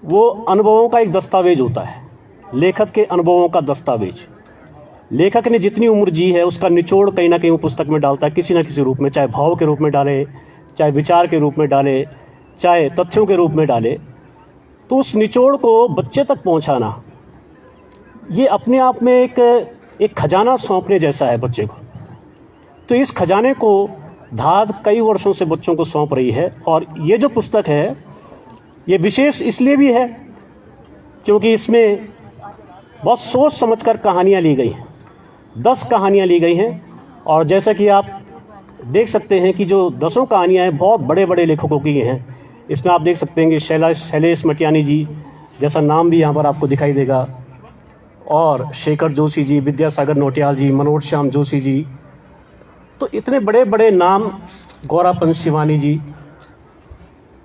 वो अनुभवों का एक दस्तावेज होता है, लेखक के अनुभवों का दस्तावेज। लेखक ने जितनी उम्र जी है उसका निचोड़ कहीं ना कहीं वो पुस्तक में डालता है, किसी ना किसी रूप में, चाहे भाव के रूप में डाले, चाहे विचार के रूप में डाले, चाहे तथ्यों के रूप में डाले। तो उस निचोड़ को बच्चे तक पहुंचाना ये अपने आप में एक खजाना सौंपने जैसा है बच्चे को। तो इस खजाने को धाद कई वर्षों से बच्चों को सौंप रही है। और ये जो पुस्तक है ये विशेष इसलिए भी है क्योंकि इसमें बहुत सोच समझकर कहानियाँ ली गई हैं। 10 कहानियाँ ली गई हैं और जैसा कि आप देख सकते हैं कि जो 10 कहानियाँ हैं बहुत बड़े बड़े लेखकों की हैं। इसमें आप देख सकते हैं कि शैलेश मटियानी जी जैसा नाम भी यहाँ पर आपको दिखाई देगा, और शेखर जोशी जी, विद्यासागर नौटियाल जी, मनोज श्याम जोशी जी, तो इतने बड़े बड़े नाम, गौरापंत शिवानी जी,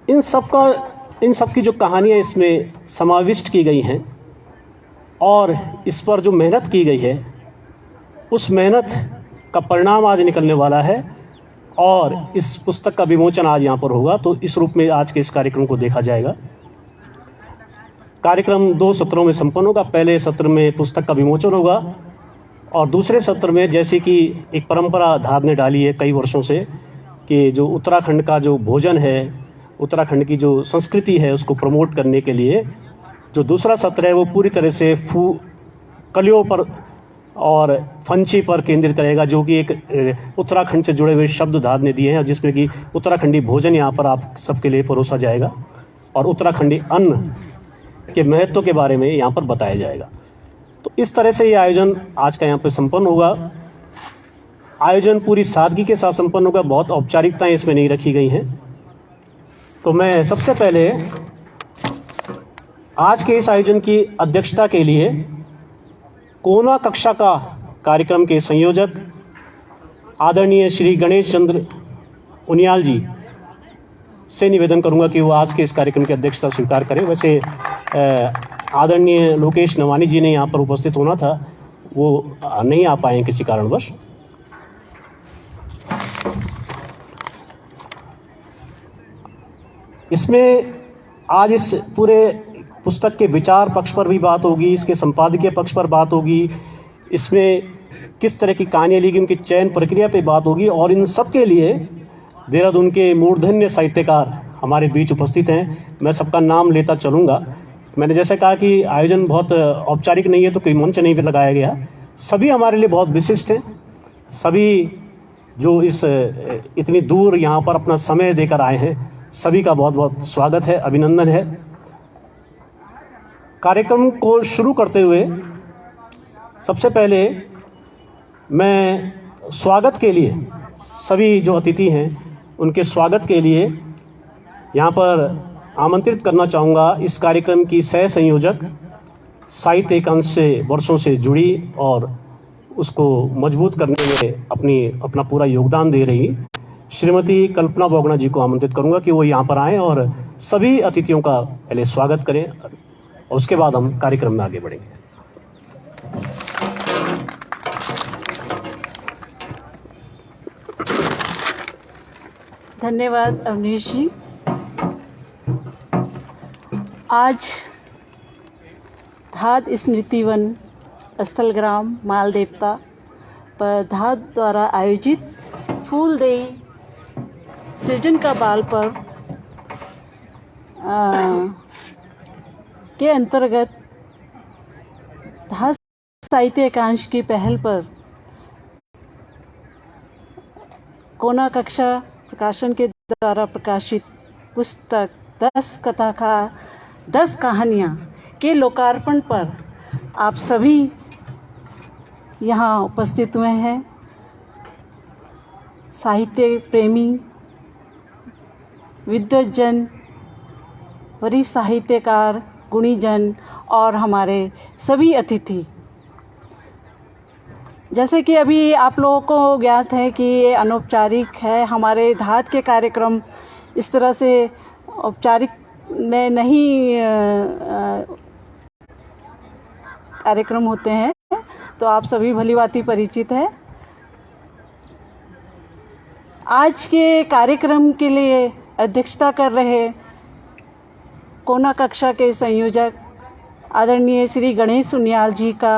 इन सब की जो कहानियाँ इसमें समाविष्ट की गई हैं और इस पर जो मेहनत की गई है उस मेहनत का परिणाम आज निकलने वाला है और इस पुस्तक का विमोचन आज यहाँ पर होगा। तो इस रूप में आज के इस कार्यक्रम को देखा जाएगा। कार्यक्रम 2 सत्रों में संपन्न होगा। पहले सत्र में पुस्तक का विमोचन होगा और दूसरे सत्र में, जैसे कि एक परंपरा धाद ने डाली है कई वर्षों से, कि जो उत्तराखंड का जो भोजन है, उत्तराखंड की जो संस्कृति है, उसको प्रमोट करने के लिए जो दूसरा सत्र है वो पूरी तरह से कलियों पर और फंची पर केंद्रित रहेगा, जो कि एक उत्तराखंड से जुड़े हुए शब्द धाद ने दिए हैं, जिसमें कि उत्तराखंडी भोजन यहाँ पर आप सबके लिए परोसा जाएगा और उत्तराखंडी अन्न के महत्व के बारे में यहाँ पर बताया जाएगा। तो इस तरह से ये आयोजन आज का यहाँ पर संपन्न होगा। आयोजन पूरी सादगी के साथ संपन्न होगा, बहुत औपचारिकताएं इसमें नहीं रखी गई हैं। तो मैं सबसे पहले आज के इस आयोजन की अध्यक्षता के लिए कोना कक्षा का कार्यक्रम के संयोजक आदरणीय श्री गणेश चंद्र उनियाल जी से निवेदन करूंगा कि वो आज के इस कार्यक्रम की अध्यक्षता स्वीकार करें। वैसे आदरणीय लोकेश नवानी जी ने यहाँ पर उपस्थित होना था, वो नहीं आ पाए किसी कारणवश। इसमें आज इस पूरे पुस्तक के विचार पक्ष पर भी बात होगी, इसके संपादकीय पक्ष पर बात होगी, इसमें किस तरह की कहानियाँ ली गई उनकी चयन प्रक्रिया पे बात होगी। और इन सब के लिए देहरादून के मूर्धन्य साहित्यकार हमारे बीच उपस्थित हैं। मैं सबका नाम लेता चलूँगा। मैंने जैसे कहा कि आयोजन बहुत औपचारिक नहीं है तो कोई मंच नहीं लगाया गया। सभी हमारे लिए बहुत विशिष्ट हैं। सभी जो इतनी दूर यहाँ पर अपना समय देकर आए हैं, सभी का बहुत बहुत स्वागत है, अभिनंदन है। कार्यक्रम को शुरू करते हुए सबसे पहले मैं स्वागत के लिए सभी जो अतिथि हैं उनके स्वागत के लिए यहाँ पर आमंत्रित करना चाहूँगा इस कार्यक्रम की सह संयोजक, साहित्य एकांश से वर्षों से जुड़ी और उसको मजबूत करने में अपना पूरा योगदान दे रही श्रीमती कल्पना बोगना जी को आमंत्रित करूंगा कि वो यहाँ पर आएं और सभी अतिथियों का पहले स्वागत करें और उसके बाद हम कार्यक्रम में आगे बढ़ेंगे। धन्यवाद अवनीश जी। आज धाद स्मृति वन स्थल ग्राम मालदेवता पर धाद द्वारा आयोजित फूलदेई सृजन का बाल पर्व के अंतर्गत धाद साहित्य एकांश की पहल पर कोना कक्षा प्रकाशन के द्वारा प्रकाशित पुस्तक 10 कहानियाँ के लोकार्पण पर आप सभी यहाँ उपस्थित हुए हैं। साहित्य प्रेमी, विद्वज्जन, वरिष्ठ साहित्यकार, गुणीजन और हमारे सभी अतिथि। जैसे कि अभी आप लोगों को ज्ञात है कि ये अनौपचारिक है। हमारे धाद के कार्यक्रम इस तरह से औपचारिक में नहीं कार्यक्रम होते हैं, तो आप सभी भलीभांति परिचित है। आज के कार्यक्रम के लिए अध्यक्षता कर रहे कोना कक्षा के संयोजक आदरणीय श्री गणेश सुनियाल जी का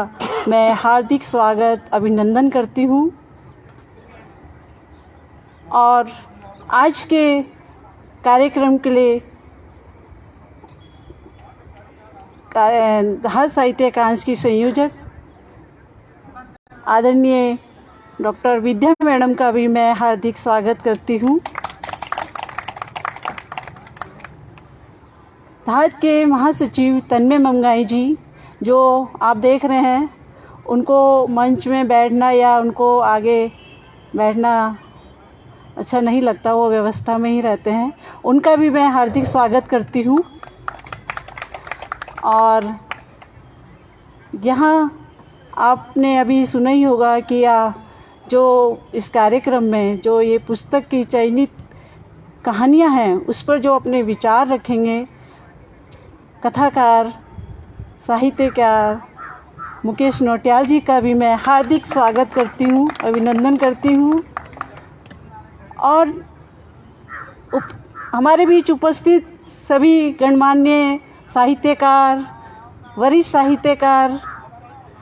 मैं हार्दिक स्वागत अभिनंदन करती हूँ। और आज के कार्यक्रम के लिए धार साहित्य एकांश की संयोजक आदरणीय डॉक्टर विद्या मैडम का भी मैं हार्दिक स्वागत करती हूँ। धार के महासचिव तन्मय मंगाई जी, जो आप देख रहे हैं, उनको मंच में बैठना या उनको आगे बैठना अच्छा नहीं लगता, वो व्यवस्था में ही रहते हैं, उनका भी मैं हार्दिक स्वागत करती हूँ। और यहाँ आपने अभी सुना ही होगा कि जो इस कार्यक्रम में जो ये पुस्तक की चयनित कहानियाँ हैं, उस पर जो अपने विचार रखेंगे कथाकार साहित्यकार मुकेश नौटियाल जी का भी मैं हार्दिक स्वागत करती हूँ, अभिनंदन करती हूँ। और हमारे बीच उपस्थित सभी गणमान्य साहित्यकार, वरिष्ठ साहित्यकार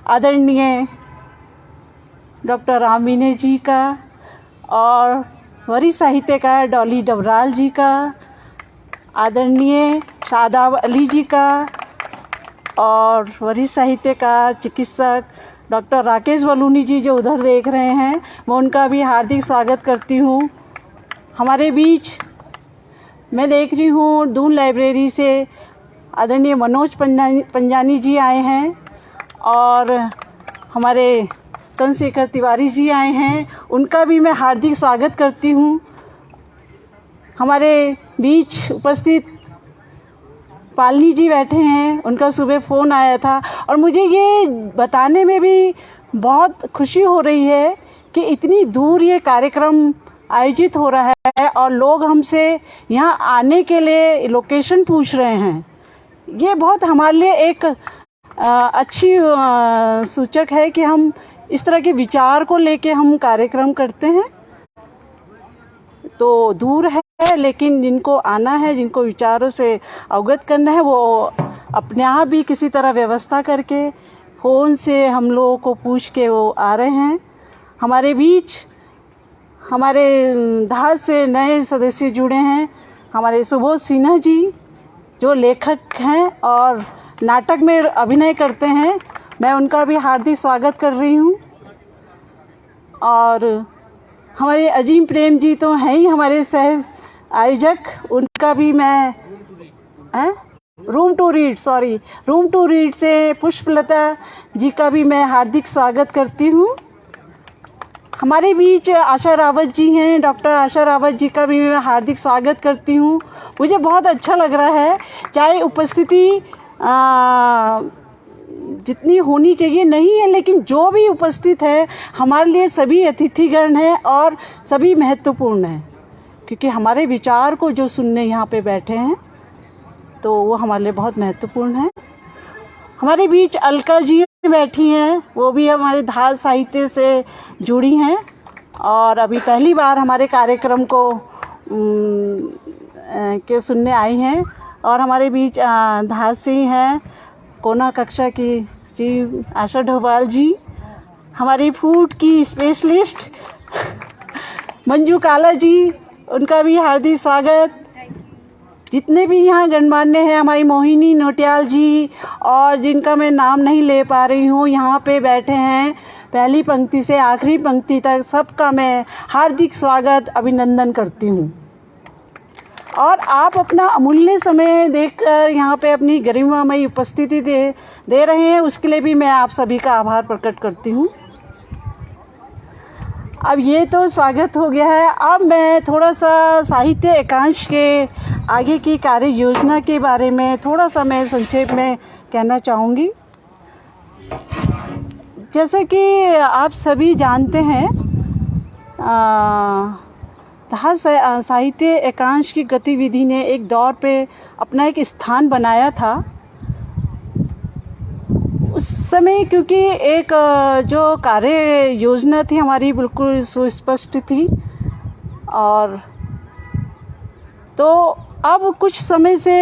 आदरणीय डॉक्टर आमिने जी का और वरिष्ठ साहित्यकार डॉली डबराल जी का, आदरणीय शादाब अली जी का और वरिष्ठ साहित्यकार चिकित्सक डॉक्टर राकेश बलूनी जी जो उधर देख रहे हैं, मैं उनका भी हार्दिक स्वागत करती हूँ। हमारे बीच मैं देख रही हूँ दून लाइब्रेरी से आदरणीय मनोज पंजानी जी आए हैं और हमारे चंद्रशेखर तिवारी जी आए हैं, उनका भी मैं हार्दिक स्वागत करती हूँ। हमारे बीच उपस्थित पालनी जी बैठे हैं, उनका सुबह फ़ोन आया था और मुझे ये बताने में भी बहुत खुशी हो रही है कि इतनी दूर ये कार्यक्रम आयोजित हो रहा है और लोग हमसे यहाँ आने के लिए लोकेशन पूछ रहे हैं। ये बहुत हमारे लिए एक अच्छी सूचक है कि हम इस तरह के विचार को लेके हम कार्यक्रम करते हैं। तो दूर है, लेकिन जिनको आना है, जिनको विचारों से अवगत करना है, वो अपने आप भी किसी तरह व्यवस्था करके फ़ोन से हम लोगों को पूछ के वो आ रहे हैं। हमारे बीच हमारे धार से नए सदस्य जुड़े हैं, हमारे सुबोध सिन्हा जी जो लेखक हैं और नाटक में अभिनय करते हैं, मैं उनका भी हार्दिक स्वागत कर रही हूँ। और हमारे अजीम प्रेम जी तो हैं ही हमारे सह आयोजक, उनका भी मैं रूम टू रीड से पुष्पलता जी का भी मैं हार्दिक स्वागत करती हूँ। हमारे बीच आशा रावत जी हैं, डॉक्टर आशा रावत जी का भी मैं हार्दिक स्वागत करती हूँ। मुझे बहुत अच्छा लग रहा है, चाहे उपस्थिति जितनी होनी चाहिए नहीं है, लेकिन जो भी उपस्थित है हमारे लिए सभी अतिथिगण हैं और सभी महत्वपूर्ण हैं, क्योंकि हमारे विचार को जो सुनने यहाँ पे बैठे हैं तो वो हमारे लिए बहुत महत्वपूर्ण है। हमारे बीच अलका जी बैठी हैं, वो भी हमारे धार साहित्य से जुड़ी हैं और अभी पहली बार हमारे कार्यक्रम को के सुनने आई हैं। और हमारे बीच धार से ही हैं कोना कक्षा की जी आशा डोभाल जी, हमारी फूड की स्पेशलिस्ट मंजू काला जी, उनका भी हार्दिक स्वागत। जितने भी यहाँ गणमान्य हैं, हमारी मोहिनी नौटियाल जी और जिनका मैं नाम नहीं ले पा रही हूँ, यहाँ पे बैठे हैं पहली पंक्ति से आखिरी पंक्ति तक, सबका मैं हार्दिक स्वागत अभिनंदन करती हूँ। और आप अपना अमूल्य समय देकर यहाँ पे अपनी गरिमामयी उपस्थिति दे रहे हैं, उसके लिए भी मैं आप सभी का आभार प्रकट करती हूँ। अब ये तो स्वागत हो गया है, अब मैं थोड़ा सा साहित्य एकांश के आगे की कार्य योजना के बारे में थोड़ा सा मैं संक्षेप में कहना चाहूँगी। जैसा कि आप सभी जानते हैं, धार साहित्य एकांश की गतिविधि ने एक दौर पे अपना एक स्थान बनाया था। उस समय क्योंकि एक जो कार्य योजना थी हमारी बिल्कुल सुस्पष्ट थी, और तो अब कुछ समय से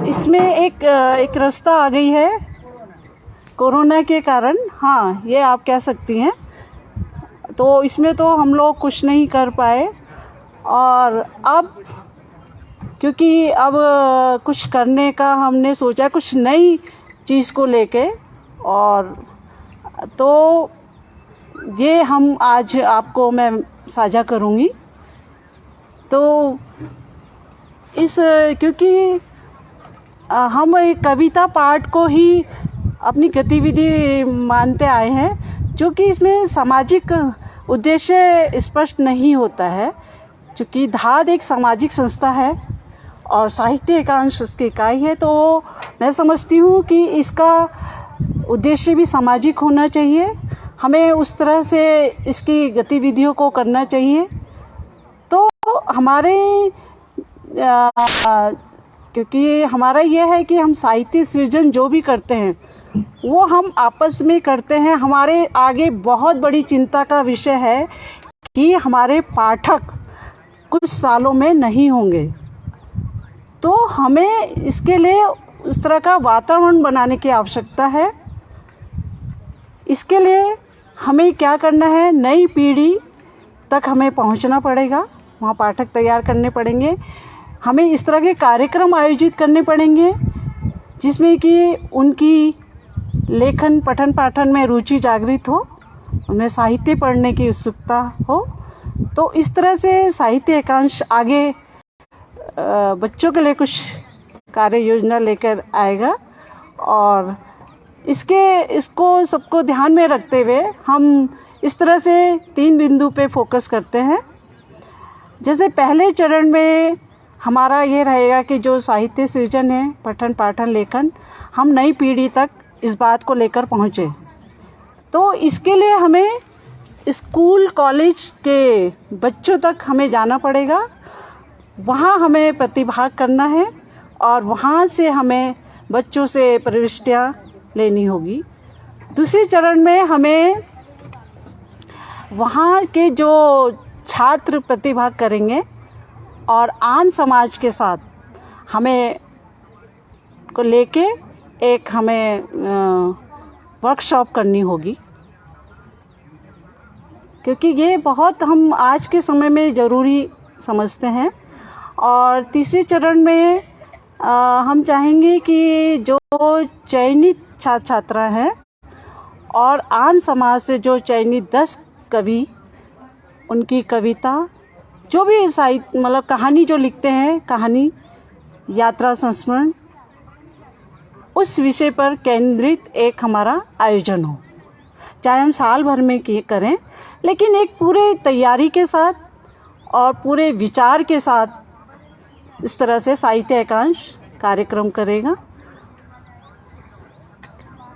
इसमें एक रास्ता आ गई है कोरोना के कारण, हाँ ये आप कह सकती हैं। तो इसमें तो हम लोग कुछ नहीं कर पाए, और अब क्योंकि अब कुछ करने का हमने सोचा, कुछ नई चीज़ को लेके, और तो ये हम आज आपको मैं साझा करूँगी। तो क्योंकि हम एक कविता पाठ को ही अपनी गतिविधि मानते आए हैं, जो कि इसमें सामाजिक उद्देश्य स्पष्ट नहीं होता है। क्योंकि धाद एक सामाजिक संस्था है और साहित्य एकांश उसकी इकाई है, तो मैं समझती हूँ कि इसका उद्देश्य भी सामाजिक होना चाहिए। हमें उस तरह से इसकी गतिविधियों को करना चाहिए। तो हमारे क्योंकि हमारा यह है कि हम साहित्य सृजन जो भी करते हैं वो हम आपस में करते हैं। हमारे आगे बहुत बड़ी चिंता का विषय है कि हमारे पाठक कुछ सालों में नहीं होंगे, तो हमें इसके लिए उस तरह का वातावरण बनाने की आवश्यकता है। इसके लिए हमें क्या करना है, नई पीढ़ी तक हमें पहुंचना पड़ेगा, वहाँ पाठक तैयार करने पड़ेंगे। हमें इस तरह के कार्यक्रम आयोजित करने पड़ेंगे जिसमें कि उनकी लेखन पठन पाठन में रुचि जागृत हो, उन्हें साहित्य पढ़ने की उत्सुकता हो। तो इस तरह से साहित्य एकांश आगे बच्चों के लिए कुछ कार्य योजना लेकर आएगा, और इसको सबको ध्यान में रखते हुए हम इस तरह से 3 बिंदु पे फोकस करते हैं। जैसे पहले चरण में हमारा ये रहेगा कि जो साहित्य सृजन है, पठन पाठन लेखन, हम नई पीढ़ी तक इस बात को लेकर पहुँचे। तो इसके लिए हमें स्कूल कॉलेज के बच्चों तक हमें जाना पड़ेगा, वहाँ हमें प्रतिभाग करना है, और वहाँ से हमें बच्चों से प्रविष्टियाँ लेनी होगी। दूसरे चरण में हमें वहाँ के जो छात्र प्रतिभाग करेंगे और आम समाज के साथ हमें को लेके एक हमें वर्कशॉप करनी होगी, क्योंकि ये बहुत हम आज के समय में ज़रूरी समझते हैं। और तीसरे चरण में हम चाहेंगे कि जो चयनित छात्र छात्रा हैं और आम समाज से जो चयनित 10 कवि, उनकी कविता, जो भी साहित्य मतलब कहानी जो लिखते हैं, कहानी, यात्रा, संस्मरण, उस विषय पर केंद्रित एक हमारा आयोजन हो। चाहे हम साल भर में करें, लेकिन एक पूरे तैयारी के साथ और पूरे विचार के साथ इस तरह से साहित्य एकांश कार्यक्रम करेगा।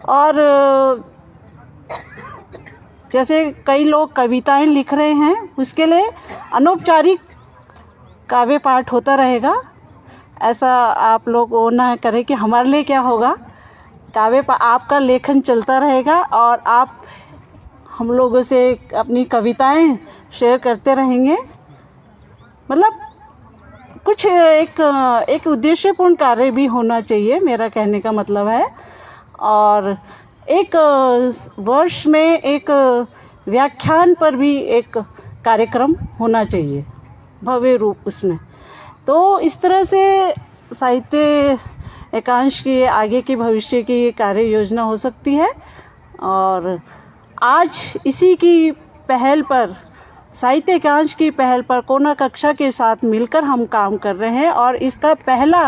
और जैसे कई लोग कविताएं लिख रहे हैं, उसके लिए अनौपचारिक काव्य पाठ होता रहेगा। ऐसा आप लोग वो ना करें कि हमारे लिए क्या होगा, आपका लेखन चलता रहेगा और आप हम लोगों से अपनी कविताएं शेयर करते रहेंगे। मतलब कुछ एक उद्देश्यपूर्ण कार्य भी होना चाहिए, मेरा कहने का मतलब है। और एक वर्ष में एक व्याख्यान पर भी एक कार्यक्रम होना चाहिए, भव्य रूप उसमें। तो इस तरह से साहित्य एकांश की आगे की भविष्य की कार्य योजना हो सकती है। और आज इसी की पहल पर, साहित्य एकांश की पहल पर कोना कक्षा के साथ मिलकर हम काम कर रहे हैं। और इसका पहला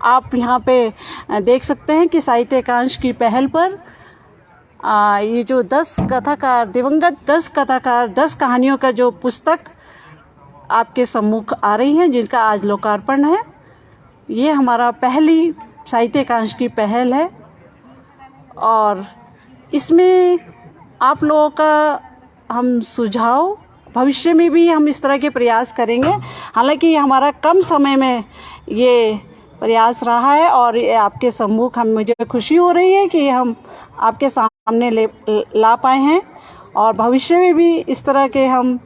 आप यहाँ पे देख सकते हैं कि साहित्य एकांश की पहल पर ये जो 10 कथाकार, दिवंगत 10 कथाकार, 10 कहानियों का जो पुस्तक आपके सम्मुख आ रही है, जिनका आज लोकार्पण है, ये हमारा पहली साहित्य एकांश की पहल है। और इसमें आप लोगों का हम सुझाव, भविष्य में भी हम इस तरह के प्रयास करेंगे। हालांकि हमारा कम समय में ये प्रयास रहा है और ये आपके सम्मुख मुझे खुशी हो रही है कि हम आपके सामने ला पाए हैं। और भविष्य में भी इस तरह के हम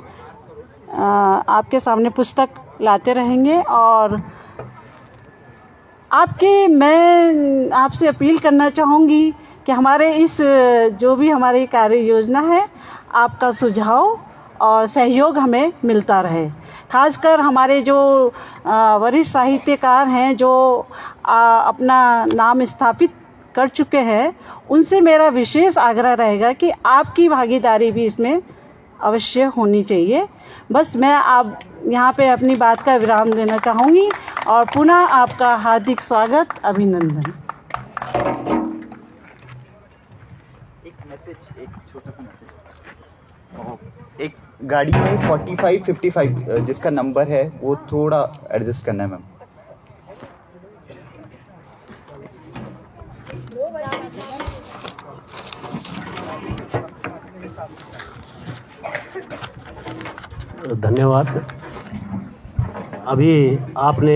आपके सामने पुस्तक लाते रहेंगे। और मैं आपसे अपील करना चाहूँगी कि हमारे इस जो भी हमारी कार्य योजना है, आपका सुझाव और सहयोग हमें मिलता रहे। खासकर हमारे जो वरिष्ठ साहित्यकार हैं, जो अपना नाम स्थापित कर चुके हैं, उनसे मेरा विशेष आग्रह रहेगा कि आपकी भागीदारी भी इसमें अवश्य होनी चाहिए। बस मैं आप यहाँ पे अपनी बात का विराम देना चाहूँगी और पुनः आपका हार्दिक स्वागत, अभिनंदन। एक छोटा सा मैसेज। एक गाड़ी में 4555 जिसका नंबर है वो थोड़ा एडजस्ट करना है मैम। धन्यवाद। अभी आपने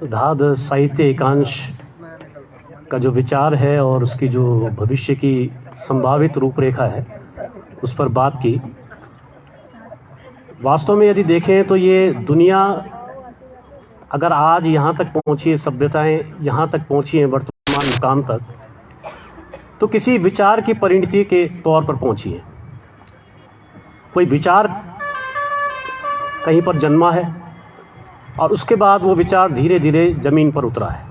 धाद साहित्य एकांश का जो विचार है और उसकी जो भविष्य की संभावित रूपरेखा है उस पर बात की। वास्तव में यदि देखें तो ये दुनिया अगर आज यहाँ तक पहुँची है, सभ्यताएं यहाँ तक पहुँची हैं वर्तमान मुकाम तक, तो किसी विचार की परिणति के तौर पर पहुँची है। कोई विचार कहीं पर जन्मा है और उसके बाद वो विचार धीरे धीरे ज़मीन पर उतरा है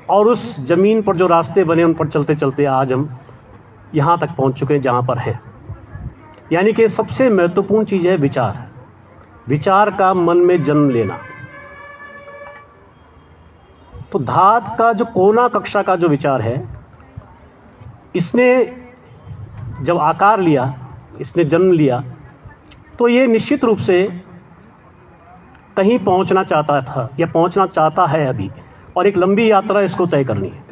और उस ज़मीन पर जो रास्ते बने उन पर चलते चलते आज हम यहाँ तक पहुँच चुके हैं जहाँ पर हैं। यानी कि सबसे महत्वपूर्ण चीज़ है विचार, विचार का मन में जन्म लेना। तो धात का जो कोना कक्षा का जो विचार है, इसने जब आकार लिया, इसने जन्म लिया, तो ये निश्चित रूप से कहीं पहुंचना चाहता था या पहुंचना चाहता है अभी, और एक लंबी यात्रा इसको तय करनी है।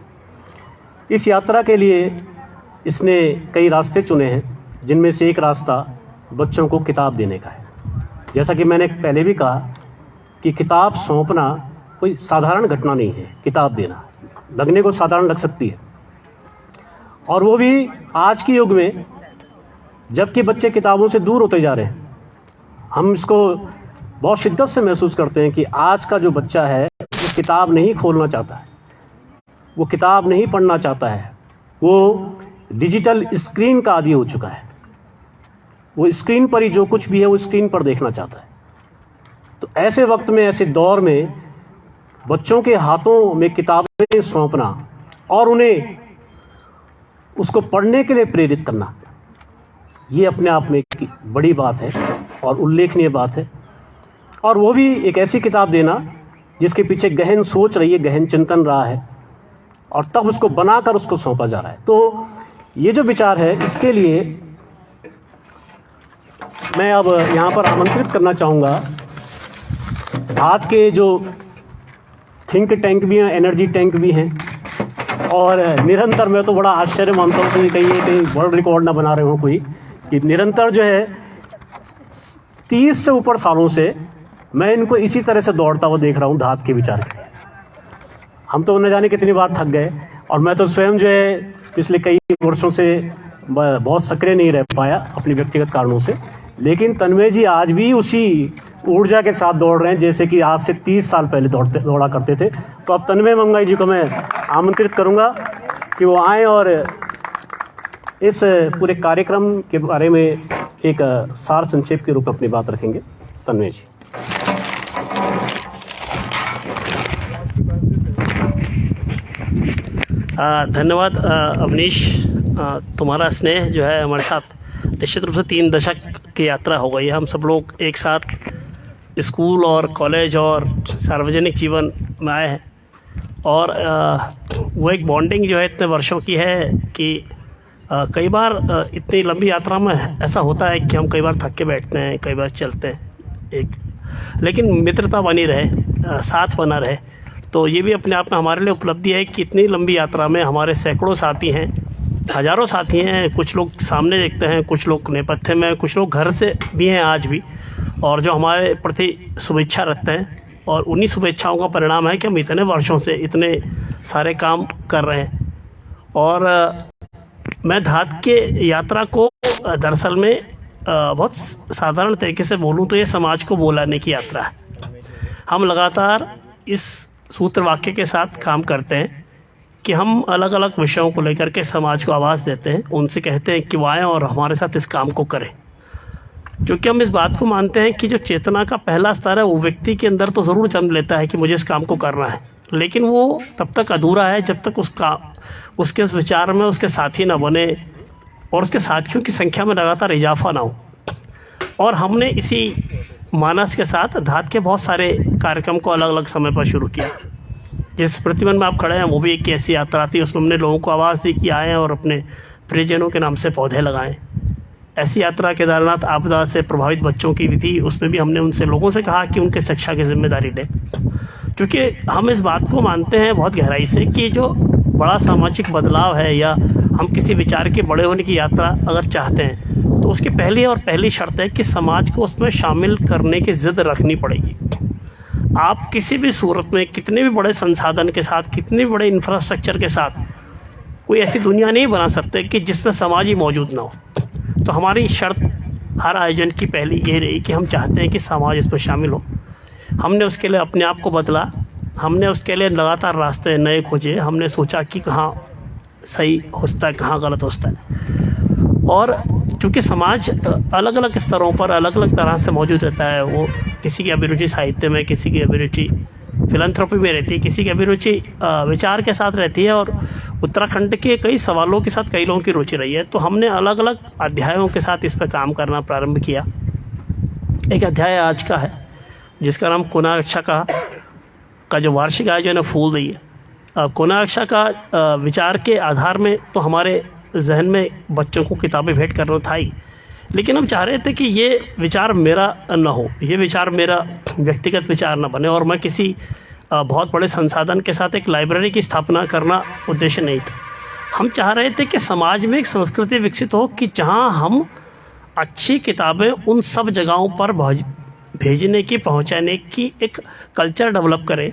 इस यात्रा के लिए इसने कई रास्ते चुने हैं, जिनमें से एक रास्ता बच्चों को किताब देने का है। जैसा कि मैंने पहले भी कहा कि किताब सौंपना कोई साधारण घटना नहीं है। किताब देना लगने को साधारण लग सकती है, और वो भी आज के युग में जबकि बच्चे किताबों से दूर होते जा रहे हैं। हम इसको बहुत शिद्दत से महसूस करते हैं कि आज का जो बच्चा है किताब नहीं खोलना चाहता है, वो किताब नहीं पढ़ना चाहता है, वो डिजिटल स्क्रीन का आदी हो चुका है। वो स्क्रीन पर ही जो कुछ भी है वो स्क्रीन पर देखना चाहता है। तो ऐसे वक्त में, ऐसे दौर में बच्चों के हाथों में किताबें सौंपना और उन्हें उसको पढ़ने के लिए प्रेरित करना, ये अपने आप में एक बड़ी बात है और उल्लेखनीय बात है। और वो भी एक ऐसी किताब देना जिसके पीछे गहन सोच रही है, गहन चिंतन रहा है, और तब उसको बनाकर उसको सौंपा जा रहा है। तो ये जो विचार है, इसके लिए मैं अब यहाँ पर आमंत्रित करना चाहूँगा धात के जो थिंक टैंक भी हैं, एनर्जी टैंक भी हैं, और निरंतर, मैं तो बड़ा आश्चर्य मानता हूँ कि कहीं वर्ल्ड रिकॉर्ड ना बना रहे हो कोई, कि निरंतर जो है 30 से ऊपर सालों से मैं इनको इसी तरह से दौड़ता हुआ देख रहा हूँ धात के विचार के। हम तो न जाने कितनी बार थक गए, और मैं तो स्वयं जो है पिछले कई वर्षों से बहुत सक्रिय नहीं रह पाया अपनी व्यक्तिगत कारणों से। लेकिन तन्मय जी आज भी उसी ऊर्जा के साथ दौड़ रहे हैं जैसे कि आज से 30 साल पहले दौड़ा करते थे। तो अब तन्मय मंगाई जी को मैं आमंत्रित करूंगा कि वो आएँ और इस पूरे कार्यक्रम के बारे में एक सार संक्षेप के रूप में अपनी बात रखेंगे। तन्मय जी। धन्यवाद अवनीश, तुम्हारा स्नेह जो है हमारे साथ निश्चित रूप से 3 दशक की यात्रा हो गई है। हम सब लोग एक साथ स्कूल और कॉलेज और सार्वजनिक जीवन में आए हैं, और वो एक बॉन्डिंग जो है इतने वर्षों की है कि कई बार इतनी लंबी यात्रा में ऐसा होता है कि हम कई बार थक के बैठते हैं, कई बार चलते हैं, लेकिन मित्रता बनी रहे, साथ बना रहे। तो ये भी अपने आप में हमारे लिए उपलब्धि है कि इतनी लंबी यात्रा में हमारे सैकड़ों साथी हैं, हज़ारों साथी हैं। कुछ लोग सामने देखते हैं, कुछ लोग नेपथ्य में, कुछ लोग घर से भी हैं आज भी, और जो हमारे प्रति शुभेच्छा रखते हैं। और उन्हीं शुभेच्छाओं का परिणाम है कि हम इतने वर्षों से इतने सारे काम कर रहे हैं। और मैं धात के यात्रा को दरअसल में बहुत साधारण तरीके से बोलूँ तो ये समाज को बुलाने की यात्रा है। हम लगातार इस सूत्र वाक्य के साथ काम करते हैं कि हम अलग अलग विषयों को लेकर के समाज को आवाज़ देते हैं, उनसे कहते हैं कि वो आएँ और हमारे साथ इस काम को करें। क्योंकि हम इस बात को मानते हैं कि जो चेतना का पहला स्तर है वो व्यक्ति के अंदर तो ज़रूर जन्म लेता है कि मुझे इस काम को करना है, लेकिन वो तब तक अधूरा है जब तक उसके उस विचार में उसके साथी ना बने और उसके साथियों की संख्या में लगातार इजाफा ना हो। और हमने इसी मानस के साथ धात के बहुत सारे कार्यक्रम को अलग अलग समय पर शुरू किया। जिस प्रतिबंध में आप खड़े हैं वो भी एक ऐसी यात्रा थी, उसमें हमने लोगों को आवाज़ दी कि आएँ और अपने प्रियजनों के नाम से पौधे लगाएं। ऐसी यात्रा केदारनाथ आपदा से प्रभावित बच्चों की भी थी, उसमें भी हमने उनसे लोगों से कहा कि उनके शिक्षा की जिम्मेदारी लें, क्योंकि हम इस बात को मानते हैं बहुत गहराई से कि जो बड़ा सामाजिक बदलाव है या हम किसी विचार के बड़े होने की यात्रा अगर चाहते हैं तो उसकी पहली शर्त है कि समाज को उसमें शामिल करने की जिद रखनी पड़ेगी। आप किसी भी सूरत में कितने भी बड़े संसाधन के साथ, कितने भी बड़े इंफ्रास्ट्रक्चर के साथ कोई ऐसी दुनिया नहीं बना सकते कि जिसमें समाज ही मौजूद ना हो। तो हमारी शर्त हर आयोजन की पहली ये रही कि हम चाहते हैं कि समाज इसमें शामिल हो। हमने उसके लिए अपने आप को बदला, हमने उसके लिए लगातार रास्ते नए खोजे, हमने सोचा कि कहाँ सही होता है, कहाँ गलत होता है। और चूँकि समाज अलग अलग स्तरों पर अलग अलग तरह से मौजूद रहता है, वो किसी की अभिरुचि साहित्य में, किसी की अभिरुचि फिलैंथ्रोपी में रहती है, किसी की अभिरुचि विचार के साथ रहती है, और उत्तराखंड के कई सवालों के साथ कई लोगों की रुचि रही है। तो हमने अलग अलग अध्यायों के साथ इस पर काम करना प्रारंभ किया। एक अध्याय आज का है जिसका नाम कोनाक्षा का जो वार्षिक आयोजन है फूल दी है। कोनाक्षा का विचार के आधार में तो हमारे जहन में बच्चों को किताबें भेंट करना था ही, लेकिन हम चाह रहे थे कि ये विचार मेरा न हो, ये विचार मेरा व्यक्तिगत विचार न बने, और मैं किसी बहुत बड़े संसाधन के साथ एक लाइब्रेरी की स्थापना करना उद्देश्य नहीं था। हम चाह रहे थे कि समाज में एक संस्कृति विकसित हो कि जहाँ हम अच्छी किताबें उन सब जगहों पर भेजने की, पहुँचाने की एक कल्चर डेवलप करें,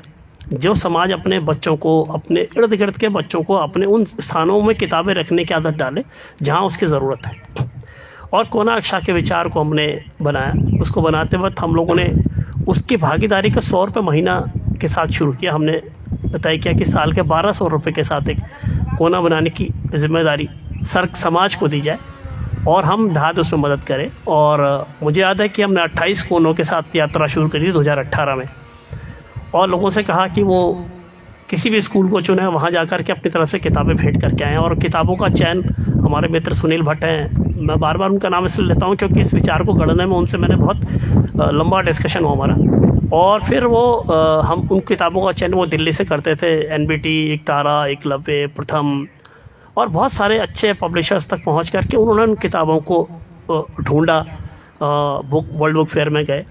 जो समाज अपने बच्चों को, अपने इर्द गिर्द के बच्चों को अपने उन स्थानों में किताबें रखने की आदत डाले जहाँ उसकी ज़रूरत है। और कोनाक्षा के विचार को हमने बनाया। उसको बनाते वक्त हम लोगों ने उसकी भागीदारी को 100 रुपये महीना के साथ शुरू किया। हमने तय किया कि साल के 1200 रुपये के साथ एक कोना बनाने की जिम्मेदारी समाज को दी जाए और हम धात उसमें मदद करें। और मुझे याद है कि हमने 28 कोनों के साथ यात्रा शुरू करी 2018 में, और लोगों से कहा कि वो किसी भी स्कूल को चुने, वहाँ जाकर के अपनी तरफ से किताबें भेंट करके आएँ। और किताबों का चयन हमारे मित्र सुनील भट्ट हैं, मैं बार बार उनका नाम इसलिए लेता हूँ क्योंकि इस विचार को गढ़ने में उनसे मैंने बहुत लंबा डिस्कशन हुआ हमारा। और फिर वो हम उन किताबों का चयन वो दिल्ली से करते थे, एनबीटी, एक तारा, एकलव्य, प्रथम और बहुत सारे अच्छे पब्लिशर्स तक पहुँच करके उन्होंने उन किताबों को ढूंढा। वर्ल्ड बुक फेयर में गए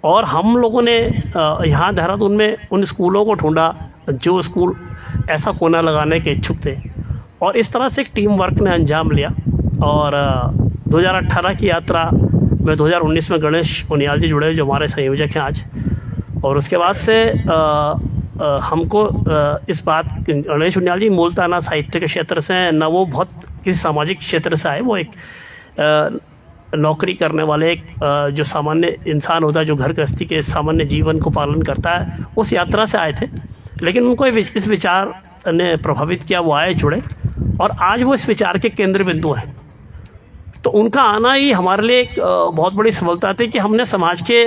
और हम लोगों ने यहाँ देहरादून में उन स्कूलों को ढूंढा जो स्कूल ऐसा कोना लगाने के इच्छुक थे, और इस तरह से एक टीम वर्क ने अंजाम लिया। और 2018 की यात्रा में 2019 में गणेश उनियाल जी जुड़े जो हमारे संयोजक हैं आज, और उसके बाद से हमको इस बात, गणेश उनियाल जी मूलतः ना साहित्य के क्षेत्र से हैं, ना वो बहुत किसी सामाजिक क्षेत्र से आए, वो एक नौकरी करने वाले एक जो सामान्य इंसान होता है, जो घर गृहस्थी के सामान्य जीवन को पालन करता है, उस यात्रा से आए थे। लेकिन उनको इस विचार ने प्रभावित किया, वो आए, जुड़े, और आज वो इस विचार के केंद्र बिंदु हैं। तो उनका आना ही हमारे लिए एक बहुत बड़ी सफलता थी कि हमने समाज के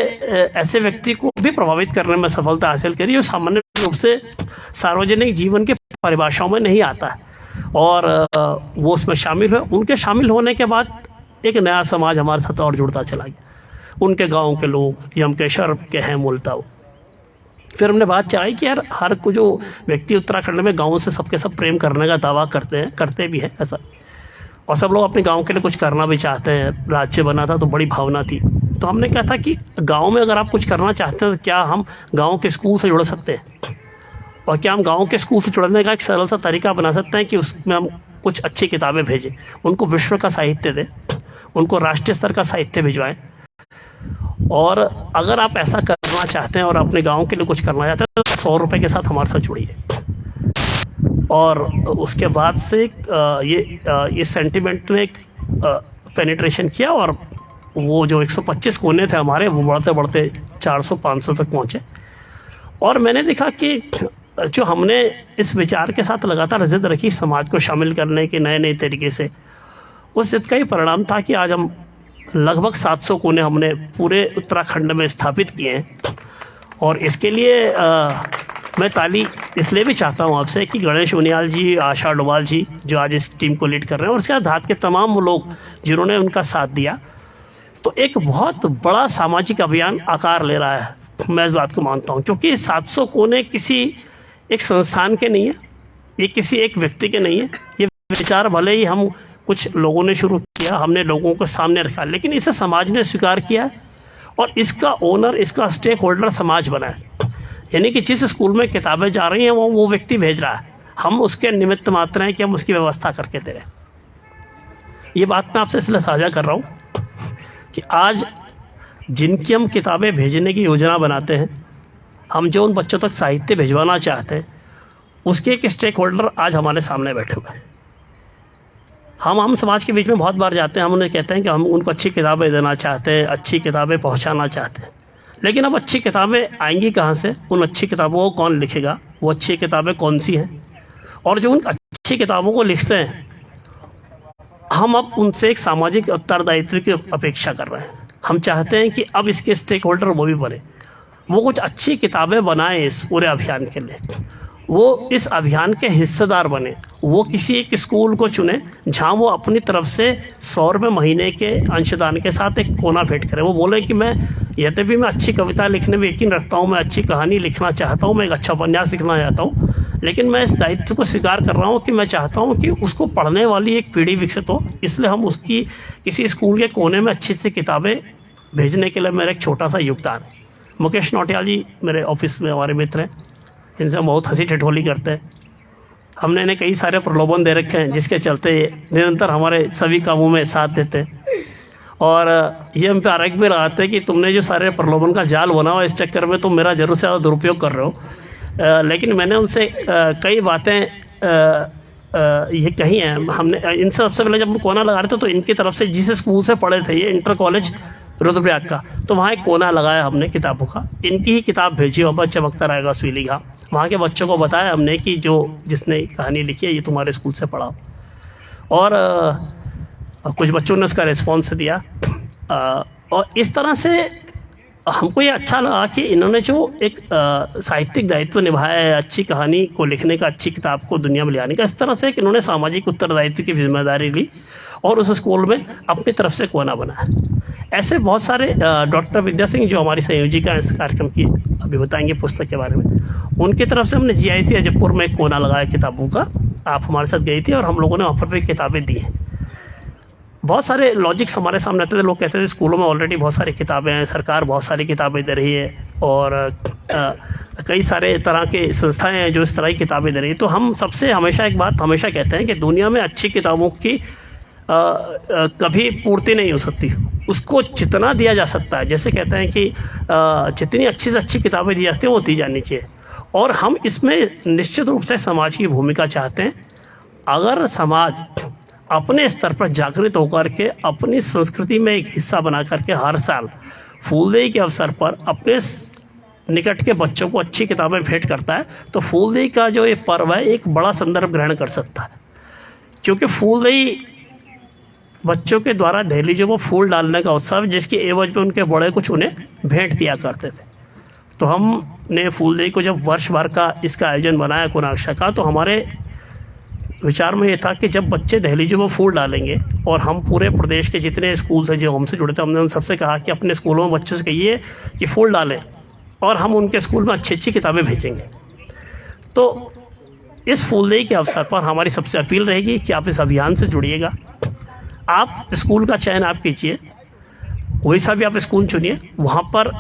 ऐसे व्यक्ति को भी प्रभावित करने में सफलता हासिल करी जो सामान्य रूप से सार्वजनिक जीवन के परिभाषाओं में नहीं आता है, और वो उसमें शामिल हुए। उनके शामिल होने के बाद एक नया समाज हमारे साथ और जुड़ता चला गया। उनके गाँव के लोग यमकेश्वर के हैं मूलतः। फिर हमने बात चाही कि यार हर को जो व्यक्ति उत्तराखंड में गाँव से सबके सब प्रेम करने का दावा करते भी हैं ऐसा, और सब लोग अपने गांव के लिए कुछ करना भी चाहते हैं। राज्य बना था तो बड़ी भावना थी, तो हमने कहा था कि गांव में अगर आप कुछ करना चाहते हैं तो क्या हम गांव के स्कूल से जुड़ सकते हैं, और क्या हम गांव के स्कूल से जुड़ने का एक सरल सा तरीका बना सकते हैं कि उसमें हम कुछ अच्छी किताबें भेजें, उनको विश्व का साहित्य दें, उनको राष्ट्रीय स्तर का साहित्य भिजवाएं। और अगर आप ऐसा करना चाहते हैं और अपने गाँव के लिए कुछ करना चाहते हैं तो 100 रुपये के साथ हमारे साथ जुड़िए। और उसके बाद से ये सेंटिमेंट ने एक पेनिट्रेशन किया, और वो जो 125 कोने थे हमारे, वो बढ़ते बढ़ते 400-500 तक पहुँचे। और मैंने देखा कि जो हमने इस विचार के साथ लगातार जिद रखी समाज को शामिल करने के नए नए तरीके से, उस जिद का ही परिणाम था कि आज हम लगभग 700 कोने हमने पूरे उत्तराखंड में स्थापित किए हैं। और इसके लिए मैं ताली इसलिए भी चाहता हूँ आपसे कि गणेश उनियाल जी, आशा डोभाल जी जो आज इस टीम को लीड कर रहे हैं, और उसके साथ के तमाम वो लोग जिन्होंने उनका साथ दिया, तो एक बहुत बड़ा सामाजिक अभियान आकार ले रहा है। मैं इस बात को मानता हूँ, क्योंकि 700 कोने किसी एक संस्थान के नहीं है, ये किसी एक व्यक्ति के नहीं है। ये विचार भले ही हम कुछ लोगों ने शुरू किया, हमने लोगों को सामने रखा, लेकिन इसे समाज ने स्वीकार किया है और इसका ओनर, इसका स्टेक होल्डर समाज बना है। यानी कि जिस स्कूल में किताबें जा रही हैं वो व्यक्ति भेज रहा है, हम उसके निमित्त मात्र हैं कि हम उसकी व्यवस्था करके दे रहे हैं। ये बात मैं आपसे इसलिए साझा कर रहा हूँ कि आज जिनकी हम किताबें भेजने की योजना बनाते हैं, हम जो उन बच्चों तक साहित्य भिजवाना चाहते हैं, उसके एक स्टेक होल्डर आज हमारे सामने बैठे हुए हैं। हम समाज के बीच में बहुत बार जाते हैं, हम उन्हें कहते हैं कि हम उनको अच्छी किताबें देना चाहते हैं, अच्छी किताबें पहुंचाना चाहते हैं, लेकिन अब अच्छी किताबें आएंगी कहाँ से? उन अच्छी किताबों को कौन लिखेगा? वो अच्छी किताबें कौन सी हैं? और जो उन अच्छी किताबों को लिखते हैं, हम अब उनसे एक सामाजिक उत्तरदायित्व की अपेक्षा कर रहे हैं। हम चाहते हैं कि अब इसके स्टेक होल्डर वो भी बने, वो कुछ अच्छी किताबें बनाए इस पूरे अभियान के लिए, वो इस अभियान के हिस्सेदार बने, वो किसी एक स्कूल को चुने जहाँ वो अपनी तरफ से 100 रुपये महीने के अंशदान के साथ एक कोना भेंट करे। वो बोले कि मैं यद्यपि मैं अच्छी कविता लिखने में यकीन रखता हूँ, मैं अच्छी कहानी लिखना चाहता हूँ, मैं एक अच्छा उपन्यास लिखना चाहता हूँ, लेकिन मैं इस दायित्व को स्वीकार कर रहा हूँ कि मैं चाहता हूँ कि उसको पढ़ने वाली एक पीढ़ी विकसित हो, इसलिए हम उसकी किसी स्कूल के कोने में अच्छी सी किताबें भेजने के लिए मेरा एक छोटा सा योगदान है। मुकेश नौटियाल जी मेरे ऑफिस में हमारे मित्र हैं, जिनसे हम बहुत हंसी ठिठोली करते हैं। हमने इन्हें कई सारे प्रलोभन दे रखे हैं, जिसके चलते निरंतर हमारे सभी कामों में साथ देते हैं, और ये हम पे आरोप भी लगाते हैं कि तुमने जो सारे प्रलोभन का जाल बना हुआ, इस चक्कर में तुम मेरा जरूर से ज़्यादा दुरुपयोग कर रहे हो। लेकिन मैंने उनसे कई बातें ये कही हैं। हमने इनसे सबसे पहले जब हम कोना लगा रहे थे, तो इनकी तरफ से जिस स्कूल से पढ़े थे, ये इंटर कॉलेज रुद्रप्रयाग का, तो वहाँ एक कोना लगाया हमने किताबों का। इनकी ही किताब भेजी, वहाँ चमकता रहेगा सुईली घा। वहाँ के बच्चों को बताया हमने कि जो जिसने कहानी लिखी है ये तुम्हारे स्कूल से पढ़ा। और कुछ बच्चों ने उसका रिस्पॉन्स दिया, और इस तरह से हमको ये अच्छा लगा कि इन्होंने जो एक साहित्यिक दायित्व निभाया है, अच्छी कहानी को लिखने का, अच्छी किताब को दुनिया में ले आने का, इस तरह से इन्होंने सामाजिक उत्तरदायित्व की जिम्मेदारी ली और उस स्कूल में अपनी तरफ से कोना बनाया। ऐसे बहुत सारे डॉक्टर विद्या सिंह जो हमारी संयोजिका इस कार्यक्रम की अभी बताएंगे पुस्तक के बारे में, उनकी तरफ से हमने GIC अजयपुर में एक कोना लगाया किताबों का। आप हमारे साथ गई थी और हम लोगों ने वहाँ पर भी किताबें दी हैं। बहुत सारे लॉजिक्स हमारे सामने आते थे। लोग कहते थे स्कूलों में ऑलरेडी बहुत सारी किताबें हैं, सरकार बहुत सारी किताबें दे रही है, और कई सारे तरह के संस्थाएं हैं जो इस तरह की किताबें दे रही है। तो हम सबसे हमेशा एक बात हमेशा कहते हैं कि दुनिया में अच्छी किताबों की कभी पूर्ति नहीं हो सकती, उसको जितना दिया जा सकता है, जैसे कहते हैं कि जितनी अच्छी से अच्छी किताबें दी जाती हैं वो दी जानी चाहिए। और हम इसमें निश्चित रूप से समाज की भूमिका चाहते हैं। अगर समाज अपने स्तर पर जागृत होकर के अपनी संस्कृति में एक हिस्सा बना करके हर साल फूलदेई के अवसर पर अपने निकट के बच्चों को अच्छी किताबें भेंट करता है, तो फूलदेई का जो ये पर्व है एक बड़ा संदर्भ ग्रहण कर सकता है। क्योंकि फूलदेई बच्चों के द्वारा दहलीजों को फूल डालने का उत्सव, जिसकी एवज में उनके बड़े कुछ उन्हें भेंट दिया करते थे। तो हमने फूलदेई को जब वर्ष भर का इसका आयोजन बनाया कोनाक्षर का, तो हमारे विचार में ये था कि जब बच्चे दहलीजों में फूल डालेंगे, और हम पूरे प्रदेश के जितने स्कूल से जो हमसे जुड़े थे, हमने उन सबसे कहा कि अपने स्कूलों में बच्चों से कहिए कि फूल डालें, और हम उनके स्कूल में अच्छी अच्छी किताबें भेजेंगे। तो इस फूलदेई के अवसर पर हमारी सबसे अपील रहेगी कि आप इस अभियान से जुड़िएगा। आप स्कूल का चयन आप कीजिए, कोई सा भी आप स्कूल चुनिए, वहाँ पर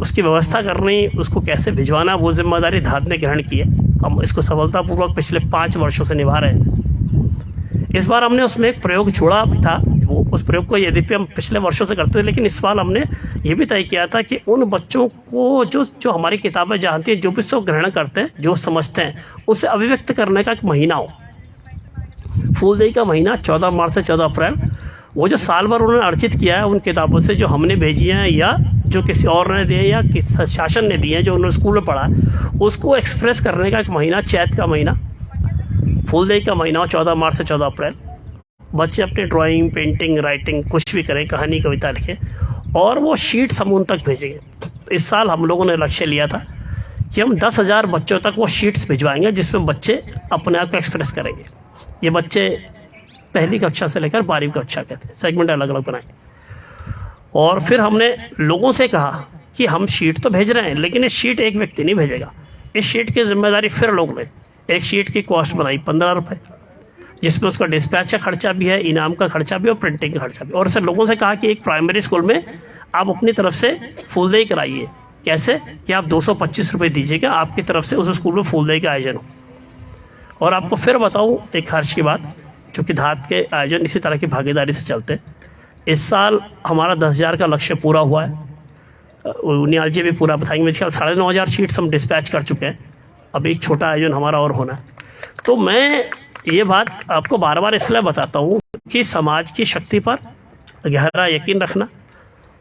उसकी व्यवस्था करनी, उसको कैसे भिजवाना, वो जिम्मेदारी धाद ने ग्रहण की है। हम इसको सफलतापूर्वक पिछले 5 वर्षों से निभा रहे हैं। इस बार हमने उसमें एक प्रयोग छोड़ा भी था, वो उस प्रयोग को यद्यपि हम पिछले वर्षों से करते थे, लेकिन इस बार हमने ये भी तय किया था कि उन बच्चों को जो हमारी किताबें जानती हैं, जो भी उसको ग्रहण करते हैं, जो समझते हैं, उसे अभिव्यक्त करने का एक महीना हो। फूलदेई का महीना 14 मार्च से 14 अप्रैल, वो जो साल भर उन्होंने अर्जित किया है उन किताबों से जो हमने भेजी हैं या जो किसी और ने दिए या किस शासन ने दिए जो उन्होंने स्कूल में पढ़ा, उसको एक्सप्रेस करने का एक महीना, चैत का महीना, फूल देई का महीना, 14 मार्च से 14 अप्रैल। बच्चे अपनी ड्राइंग, पेंटिंग, राइटिंग कुछ भी करें, कहानी, कविता लिखें और वो शीट हम उन तक भेजेंगे। इस साल हम लोगों ने लक्ष्य लिया था कि हम 10,000 बच्चों तक वो शीट्स भिजवाएंगे जिसमें बच्चे अपने आप को एक्सप्रेस करेंगे। ये बच्चे पहली कक्षा से लेकर 12वीं कक्षा के थे, सेगमेंट अलग अलग बनाए। और फिर हमने लोगों से कहा कि हम शीट तो भेज रहे हैं, लेकिन ये शीट एक व्यक्ति नहीं भेजेगा, इस शीट की जिम्मेदारी फिर लोग लें। एक शीट की कॉस्ट बनाई 15 रुपये, जिसमें उसका डिस्पैच का खर्चा भी है, इनाम का खर्चा भी और प्रिंटिंग का खर्चा भी। और इससे लोगों से कहा कि एक प्राइमरी स्कूल में आप अपनी तरफ से फूलदेई कराइए। कैसे कि आप 225 रुपये दीजिएगा, आपकी तरफ से उस स्कूल में फूलदेई का आयोजन हो। और आपको फिर बताऊं एक खर्च की बात, क्योंकि धात के आयोजन इसी तरह की भागीदारी से चलते हैं। इस साल हमारा 10,000 का लक्ष्य पूरा हुआ है। उनियाल जी भी पूरा बताएंगे। मेरे ख्याल 9,500 शीट्स हम डिस्पैच कर चुके हैं। अभी एक छोटा आयोजन हमारा और होना है। तो मैं ये बात आपको बार बार इसलिए बताता हूँ कि समाज की शक्ति पर गहरा यकीन रखना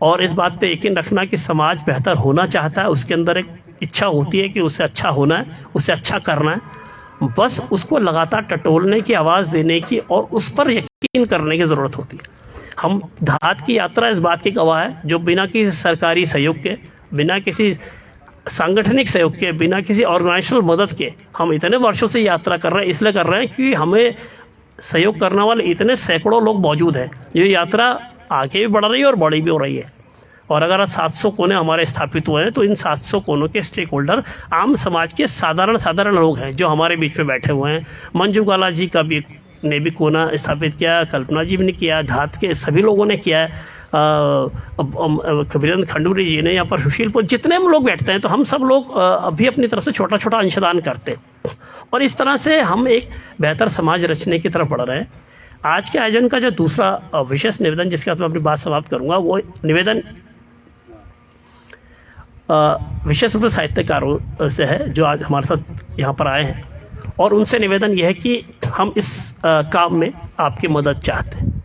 और इस बात पे यकीन रखना कि समाज बेहतर होना चाहता है, उसके अंदर एक इच्छा होती है कि उससे अच्छा होना है, उससे अच्छा करना है। बस उसको लगातार टटोलने की, आवाज़ देने की और उस पर यकीन करने की ज़रूरत होती है। हम धात की यात्रा इस बात की गवाह है, जो बिना किसी सरकारी सहयोग के, बिना किसी सांगठनिक सहयोग के, बिना किसी ऑर्गेनाइजेशनल मदद के हम इतने वर्षों से यात्रा कर रहे हैं। इसलिए कर रहे हैं कि हमें सहयोग करने वाले इतने सैकड़ों लोग मौजूद हैं। ये यात्रा आगे भी बढ़ रही है और बड़ी भी हो रही है। और अगर 700 कोने हमारे स्थापित हुए हैं तो इन 700 कोनों के स्टेक होल्डर आम समाज के साधारण लोग हैं जो हमारे बीच में बैठे हुए हैं। मंजू गाला जी का भी ने भी कोना स्थापित किया, कल्पना जी ने किया, धात के सभी लोगों ने किया है, वीरेंद्र खंडूरी जी ने, यहाँ पर सुशीलपुर, जितने हम लोग बैठते हैं तो हम सब लोग अभी अपनी तरफ से छोटा छोटा अंशदान करते हैं और इस तरह से हम एक बेहतर समाज रचने की तरफ बढ़ रहे हैं। आज के आयोजन का जो दूसरा विशेष निवेदन, जिसके बाद मैं अपनी बात समाप्त करूंगा, वो निवेदन विशेष रूप से साहित्यकारों से है जो आज हमारे साथ यहाँ पर आए हैं। और उनसे निवेदन यह है कि हम इस काम में आपकी मदद चाहते हैं।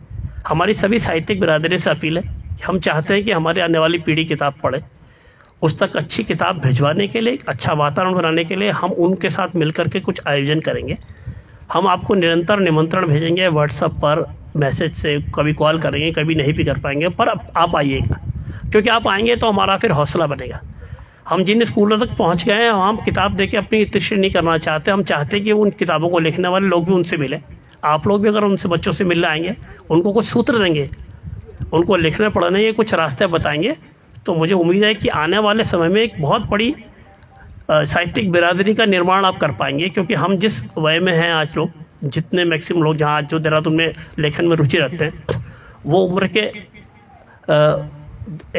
हमारी सभी साहित्यिक बिरादरी से अपील है कि हम चाहते हैं कि हमारी आने वाली पीढ़ी किताब पढ़े। उस तक अच्छी किताब भिजवाने के लिए, अच्छा वातावरण बनाने के लिए हम उनके साथ मिलकर के कुछ आयोजन करेंगे। हम आपको निरंतर निमंत्रण भेजेंगे व्हाट्सएप पर, मैसेज से, कभी कॉल करेंगे, कभी नहीं भी कर पाएंगे, पर आप आइएगा, क्योंकि आप आएंगे तो हमारा फिर हौसला बनेगा। हम जिन स्कूलों तक पहुंच गए हैं, हम किताब देके अपनी इतिश्री नहीं करना चाहते। हम चाहते हैं कि उन किताबों को लिखने वाले लोग भी उनसे मिलें। आप लोग भी अगर उनसे बच्चों से मिलने आएंगे, उनको कुछ सूत्र देंगे, उनको लिखने पढ़ने के कुछ रास्ते बताएंगे, तो मुझे उम्मीद है कि आने वाले समय में एक बहुत बड़ी साहित्यिक बिरादरी का निर्माण आप कर पाएंगे। क्योंकि हम जिस वय में हैं आज लोग, जितने मैक्सिमम लोग जहाँ जो देहरादून में लेखन में रुचि रखते हैं, वो उम्र के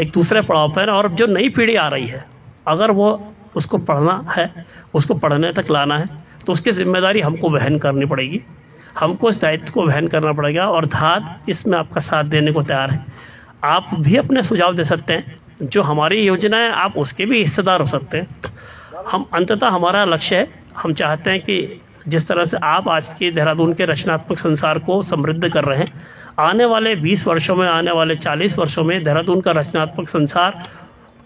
एक दूसरे पड़ाव पर, और जो नई पीढ़ी आ रही है, अगर वो उसको पढ़ना है, उसको पढ़ने तक लाना है, तो उसकी जिम्मेदारी हमको वहन करनी पड़ेगी, हमको इस दायित्व को वहन करना पड़ेगा। और धात इसमें आपका साथ देने को तैयार है। आप भी अपने सुझाव दे सकते हैं, जो हमारी योजना है आप उसके भी हिस्सेदार हो सकते हैं। हम अंततः हमारा लक्ष्य है, हम चाहते हैं कि जिस तरह से आप आज के देहरादून के रचनात्मक संसार को समृद्ध कर रहे हैं, आने वाले 20 वर्षों में, आने वाले 40 वर्षों में देहरादून का रचनात्मक संसार,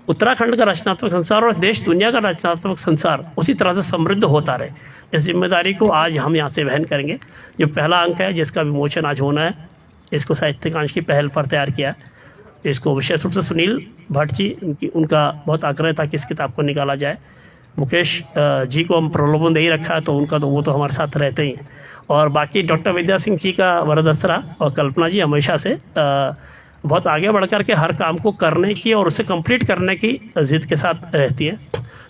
उत्तराखंड का रचनात्मक संसार और देश दुनिया का रचनात्मक संसार उसी तरह से समृद्ध होता रहे। इस जिम्मेदारी को आज हम यहाँ से वहन करेंगे। जो पहला अंक है जिसका विमोचन आज होना है, इसको साहित्यकांश की पहल पर तैयार किया। इसको विशेष रूप से सुनील भट्ट जी, उनका बहुत आग्रह था कि इस किताब को निकाला जाए। मुकेश जी को हम प्रलोभन दे ही रखा है, तो उनका तो वो तो हमारे साथ रहते ही हैं। और बाकी डॉक्टर विद्या सिंह जी का वरदसरा और कल्पना जी हमेशा से बहुत आगे बढ़ कर के हर काम को करने की और उसे कंप्लीट करने की जिद के साथ रहती है,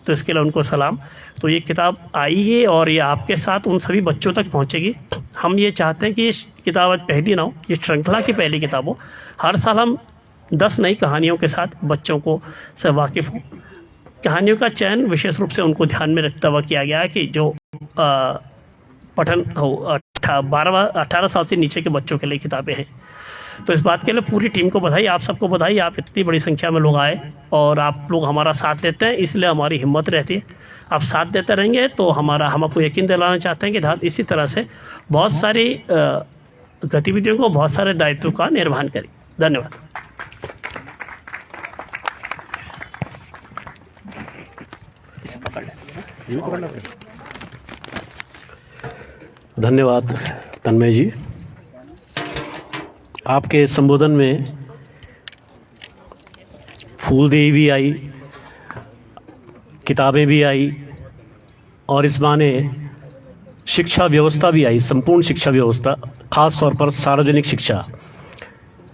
तो इसके लिए उनको सलाम। तो ये किताब आएगी और ये आपके साथ उन सभी बच्चों तक पहुंचेगी। हम ये चाहते हैं कि ये किताब आज पहली ना हो, ये श्रृंखला की पहली किताब हो। हर साल हम 10 नई कहानियों के साथ बच्चों को से वाकिफ हो। कहानियों का चयन विशेष रूप से उनको ध्यान में रखता हुआ किया गया है कि जो पठन हो 18 साल से नीचे के बच्चों के लिए किताबें हैं। तो इस बात के लिए पूरी टीम को बधाई, आप सबको बधाई। आप इतनी बड़ी संख्या में लोग आए और आप लोग हमारा साथ देते हैं, इसलिए हमारी हिम्मत रहती है। आप साथ देते रहेंगे तो हम आपको यकीन दिलाना चाहते हैं कि धात इसी तरह से बहुत सारी गतिविधियों को, बहुत सारे दायित्वों का निर्वहन करें। धन्यवाद। धन्यवाद तन्मय जी। आपके संबोधन में फूलदेही भी आई, किताबें भी आई और इस माने शिक्षा व्यवस्था भी आई, संपूर्ण शिक्षा व्यवस्था, खास तौर पर सार्वजनिक शिक्षा,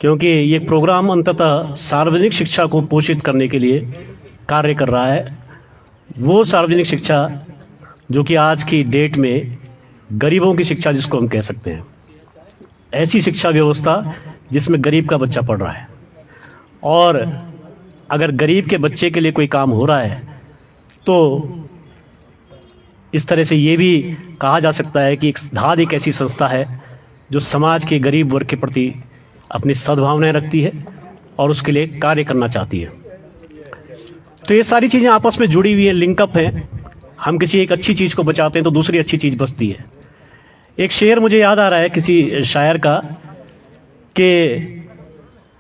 क्योंकि ये प्रोग्राम अंततः सार्वजनिक शिक्षा को पोषित करने के लिए कार्य कर रहा है। वो सार्वजनिक शिक्षा जो कि आज की डेट में गरीबों की शिक्षा जिसको हम कह सकते हैं, ऐसी शिक्षा व्यवस्था जिसमें गरीब का बच्चा पढ़ रहा है। और अगर गरीब के बच्चे के लिए कोई काम हो रहा है तो इस तरह से ये भी कहा जा सकता है कि धाद एक ऐसी संस्था है जो समाज के गरीब वर्ग के प्रति अपनी सद्भावनाएं रखती है और उसके लिए कार्य करना चाहती है। तो ये सारी चीज़ें आपस में जुड़ी हुई हैं, लिंकअप हैं। हम किसी एक अच्छी चीज़ को बचाते हैं तो दूसरी अच्छी चीज़ बचती है। एक शेर मुझे याद आ रहा है किसी शायर का कि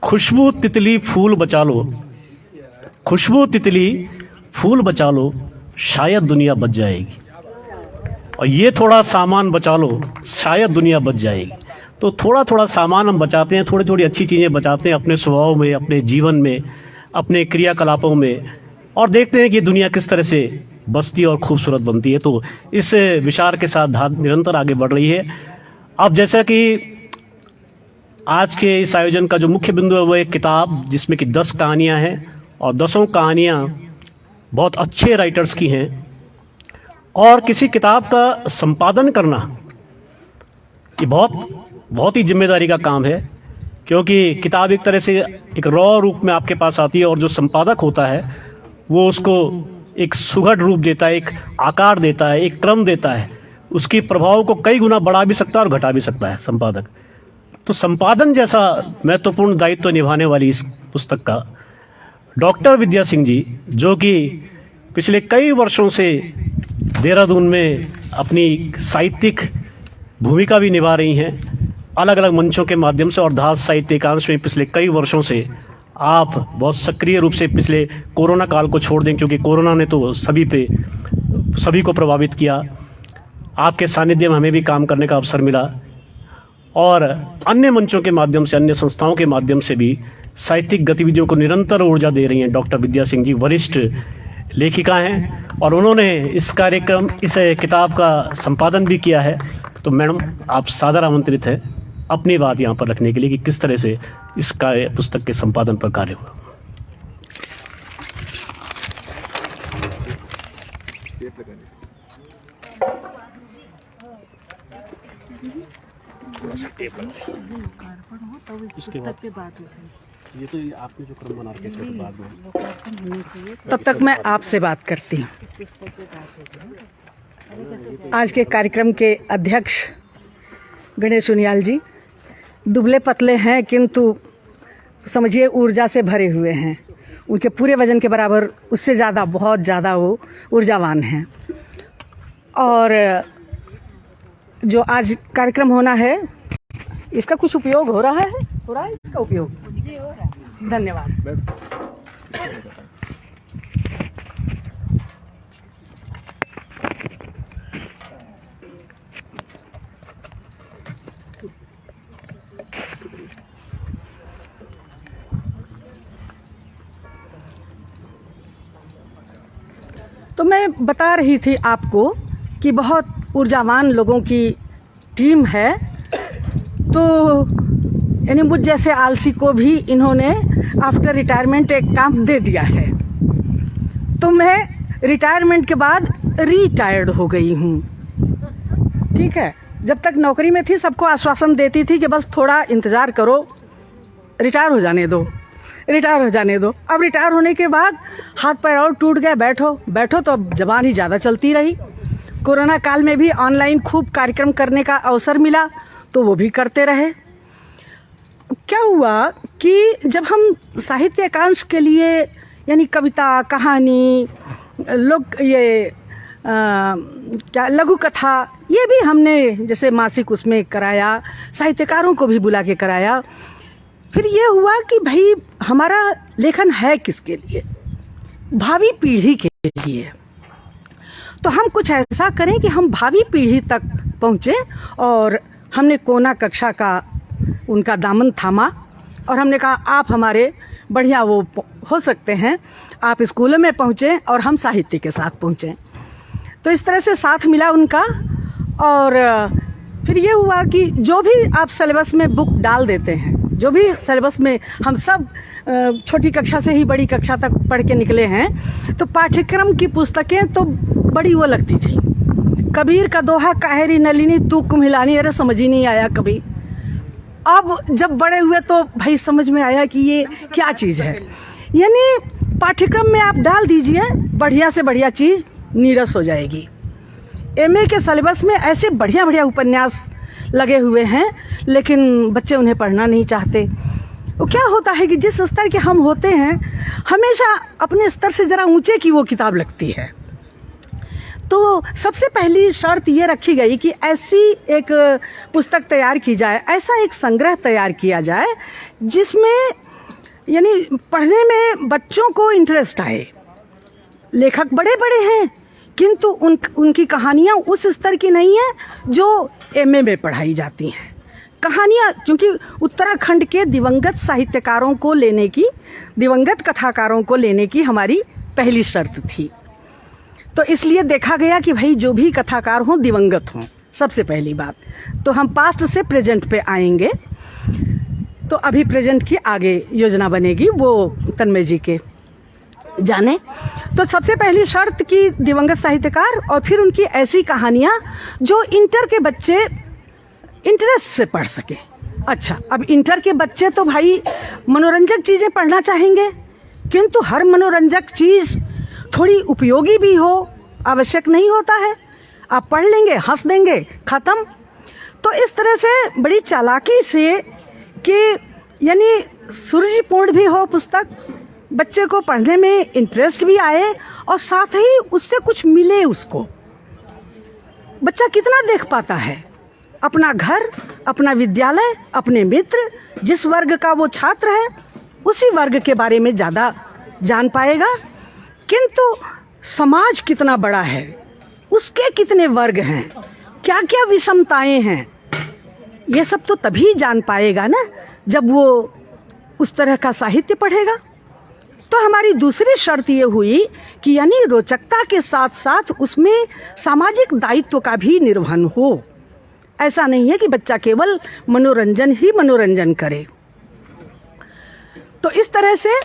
खुशबू तितली फूल बचा लो, खुशबू तितली फूल बचा लो, शायद दुनिया बच जाएगी। और ये थोड़ा सामान बचा लो, शायद दुनिया बच जाएगी। तो थोड़ा थोड़ा सामान हम बचाते हैं, थोड़ी थोड़ी अच्छी चीज़ें बचाते हैं अपने स्वभाव में, अपने जीवन में, अपने क्रियाकलापों में, और देखते हैं कि दुनिया किस तरह से बसती और खूबसूरत बनती है। तो इस विचार के साथ धाद निरंतर आगे बढ़ रही है। अब जैसा कि आज के इस आयोजन का जो मुख्य बिंदु है वो एक किताब जिसमें कि 10 कहानियाँ हैं और 10 कहानियाँ बहुत अच्छे राइटर्स की हैं। और किसी किताब का संपादन करना ये बहुत ही जिम्मेदारी का काम है, क्योंकि किताब एक तरह से एक रॉ रूप में आपके पास आती है और जो संपादक होता है वो उसको एक सुघड़ रूप देता है, एक आकार देता है, एक क्रम देता है। उसकी प्रभाव को कई गुना बढ़ा भी सकता है और घटा भी सकता है संपादक। तो संपादन जैसा महत्वपूर्ण दायित्व निभाने वाली इस पुस्तक का डॉक्टर विद्या सिंह जी, जो कि पिछले कई वर्षों से देहरादून में अपनी साहित्यिक भूमिका भी निभा रही हैं अलग अलग मंचों के माध्यम से, और धाद साहित्य एकांश में पिछले कई वर्षों से आप बहुत सक्रिय रूप से पिछले कोरोना काल को छोड़ दें, क्योंकि कोरोना ने तो सभी को प्रभावित किया। आपके सानिध्य में हमें भी काम करने का अवसर मिला और अन्य मंचों के माध्यम से, अन्य संस्थाओं के माध्यम से भी साहित्यिक गतिविधियों को निरंतर ऊर्जा दे रही हैं डॉक्टर विद्या सिंह जी। वरिष्ठ लेखिका हैं और उन्होंने इस किताब का संपादन भी किया है। तो मैडम, आप सादर आमंत्रित हैं अपनी बात यहाँ पर रखने के लिए कि किस तरह से इस पुस्तक के संपादन पर कार्य हुआ। ये तो आपने जो क्रम बना रखा है बाद में, तब तक मैं आपसे बात करती हूँ। आज के कार्यक्रम के अध्यक्ष गणेश उनियाल जी दुबले पतले हैं, किंतु समझिए ऊर्जा से भरे हुए हैं। उनके पूरे वजन के बराबर, उससे ज़्यादा, बहुत ज़्यादा वो ऊर्जावान हैं। और जो आज कार्यक्रम होना है, इसका कुछ उपयोग हो रहा है इसका उपयोग? धन्यवाद। तो मैं बता रही थी आपको कि बहुत ऊर्जावान लोगों की टीम है। तो यानी मुझ जैसे आलसी को भी इन्होंने आफ्टर रिटायरमेंट एक काम दे दिया है। तो मैं रिटायरमेंट के बाद रिटायर्ड हो गई हूँ। ठीक है, जब तक नौकरी में थी सबको आश्वासन देती थी कि बस थोड़ा इंतज़ार करो, रिटायर हो जाने दो। अब रिटायर होने के बाद हाथ पैर और टूट गए, बैठो तो अब जबान ही ज़्यादा चलती रही। कोरोना काल में भी ऑनलाइन खूब कार्यक्रम करने का अवसर मिला तो वो भी करते रहे। क्या हुआ कि जब हम साहित्य एकांश के लिए यानी कविता, कहानी, लघु कथा, ये भी हमने जैसे मासिक उसमें कराया, साहित्यकारों को भी बुला के कराया। फिर ये हुआ कि भाई हमारा लेखन है किसके लिए? भावी पीढ़ी के लिए। तो हम कुछ ऐसा करें कि हम भावी पीढ़ी तक पहुँचे। और हमने कोना कक्षा का उनका दामन थामा और हमने कहा आप हमारे बढ़िया वो हो सकते हैं, आप स्कूलों में पहुँचें और हम साहित्य के साथ पहुँचें। तो इस तरह से साथ मिला उनका। और फिर ये हुआ कि जो भी आप सिलेबस में बुक डाल देते हैं, जो भी सिलेबस में हम सब छोटी कक्षा से ही बड़ी कक्षा तक पढ़ के निकले हैं, तो पाठ्यक्रम की पुस्तकें तो बड़ी वो लगती थी। कबीर का दोहा काहेरी नलिनी तू कुम्हिलानी, अरे समझ ही नहीं आया कभी। अब जब बड़े हुए तो भाई समझ में आया कि ये क्या चीज़ है। यानी पाठ्यक्रम में आप डाल दीजिए, बढ़िया से बढ़िया चीज़ नीरस हो जाएगी। एमए के सिलेबस में ऐसे बढ़िया बढ़िया उपन्यास लगे हुए हैं, लेकिन बच्चे उन्हें पढ़ना नहीं चाहते। वो क्या होता है कि जिस स्तर के हम होते हैं, हमेशा अपने स्तर से ज़रा ऊंचे की वो किताब लगती है। तो सबसे पहली शर्त ये रखी गई कि ऐसी एक पुस्तक तैयार की जाए, ऐसा एक संग्रह तैयार किया जाए जिसमें यानी पढ़ने में बच्चों को इंटरेस्ट आए। लेखक बड़े बड़े हैं, किंतु उनकी कहानियाँ उस स्तर की नहीं है जो एमए में पढ़ाई जाती हैं। कहानियाँ, क्योंकि उत्तराखंड के दिवंगत साहित्यकारों को लेने की, दिवंगत कथाकारों को लेने की हमारी पहली शर्त थी। तो इसलिए देखा गया कि भाई जो भी कथाकार हों दिवंगत हों, सबसे पहली बात। तो हम पास्ट से प्रेजेंट पे आएंगे। तो अभी प्रेजेंट की आगे योजना बनेगी, वो तन्मय जी के जाने। तो सबसे पहली शर्त की दिवंगत साहित्यकार, और फिर उनकी ऐसी कहानियाँ जो इंटर के बच्चे इंटरेस्ट से पढ़ सके। अच्छा, अब इंटर के बच्चे तो भाई मनोरंजक चीज़ें पढ़ना चाहेंगे, किंतु हर मनोरंजक चीज़ थोड़ी उपयोगी भी हो, आवश्यक नहीं होता है। आप पढ़ लेंगे, हंस देंगे, ख़त्म। तो इस तरह से बड़ी चालाकी से कि यानी सुरुचिपूर्ण भी हो पुस्तक, बच्चे को पढ़ने में इंटरेस्ट भी आए और साथ ही उससे कुछ मिले उसको। बच्चा कितना देख पाता है, अपना घर, अपना विद्यालय, अपने मित्र, जिस वर्ग का वो छात्र है उसी वर्ग के बारे में ज़्यादा जान पाएगा। किंतु समाज कितना बड़ा है, उसके कितने वर्ग हैं, क्या क्या विषमताएं हैं, ये सब तो तभी जान पाएगा ना जब वो उस तरह का साहित्य पढ़ेगा। तो हमारी दूसरी शर्त ये हुई कि यानी रोचकता के साथ साथ उसमें सामाजिक दायित्व का भी निर्वहन हो। ऐसा नहीं है कि बच्चा केवल मनोरंजन ही मनोरंजन करे। तो इस तरह से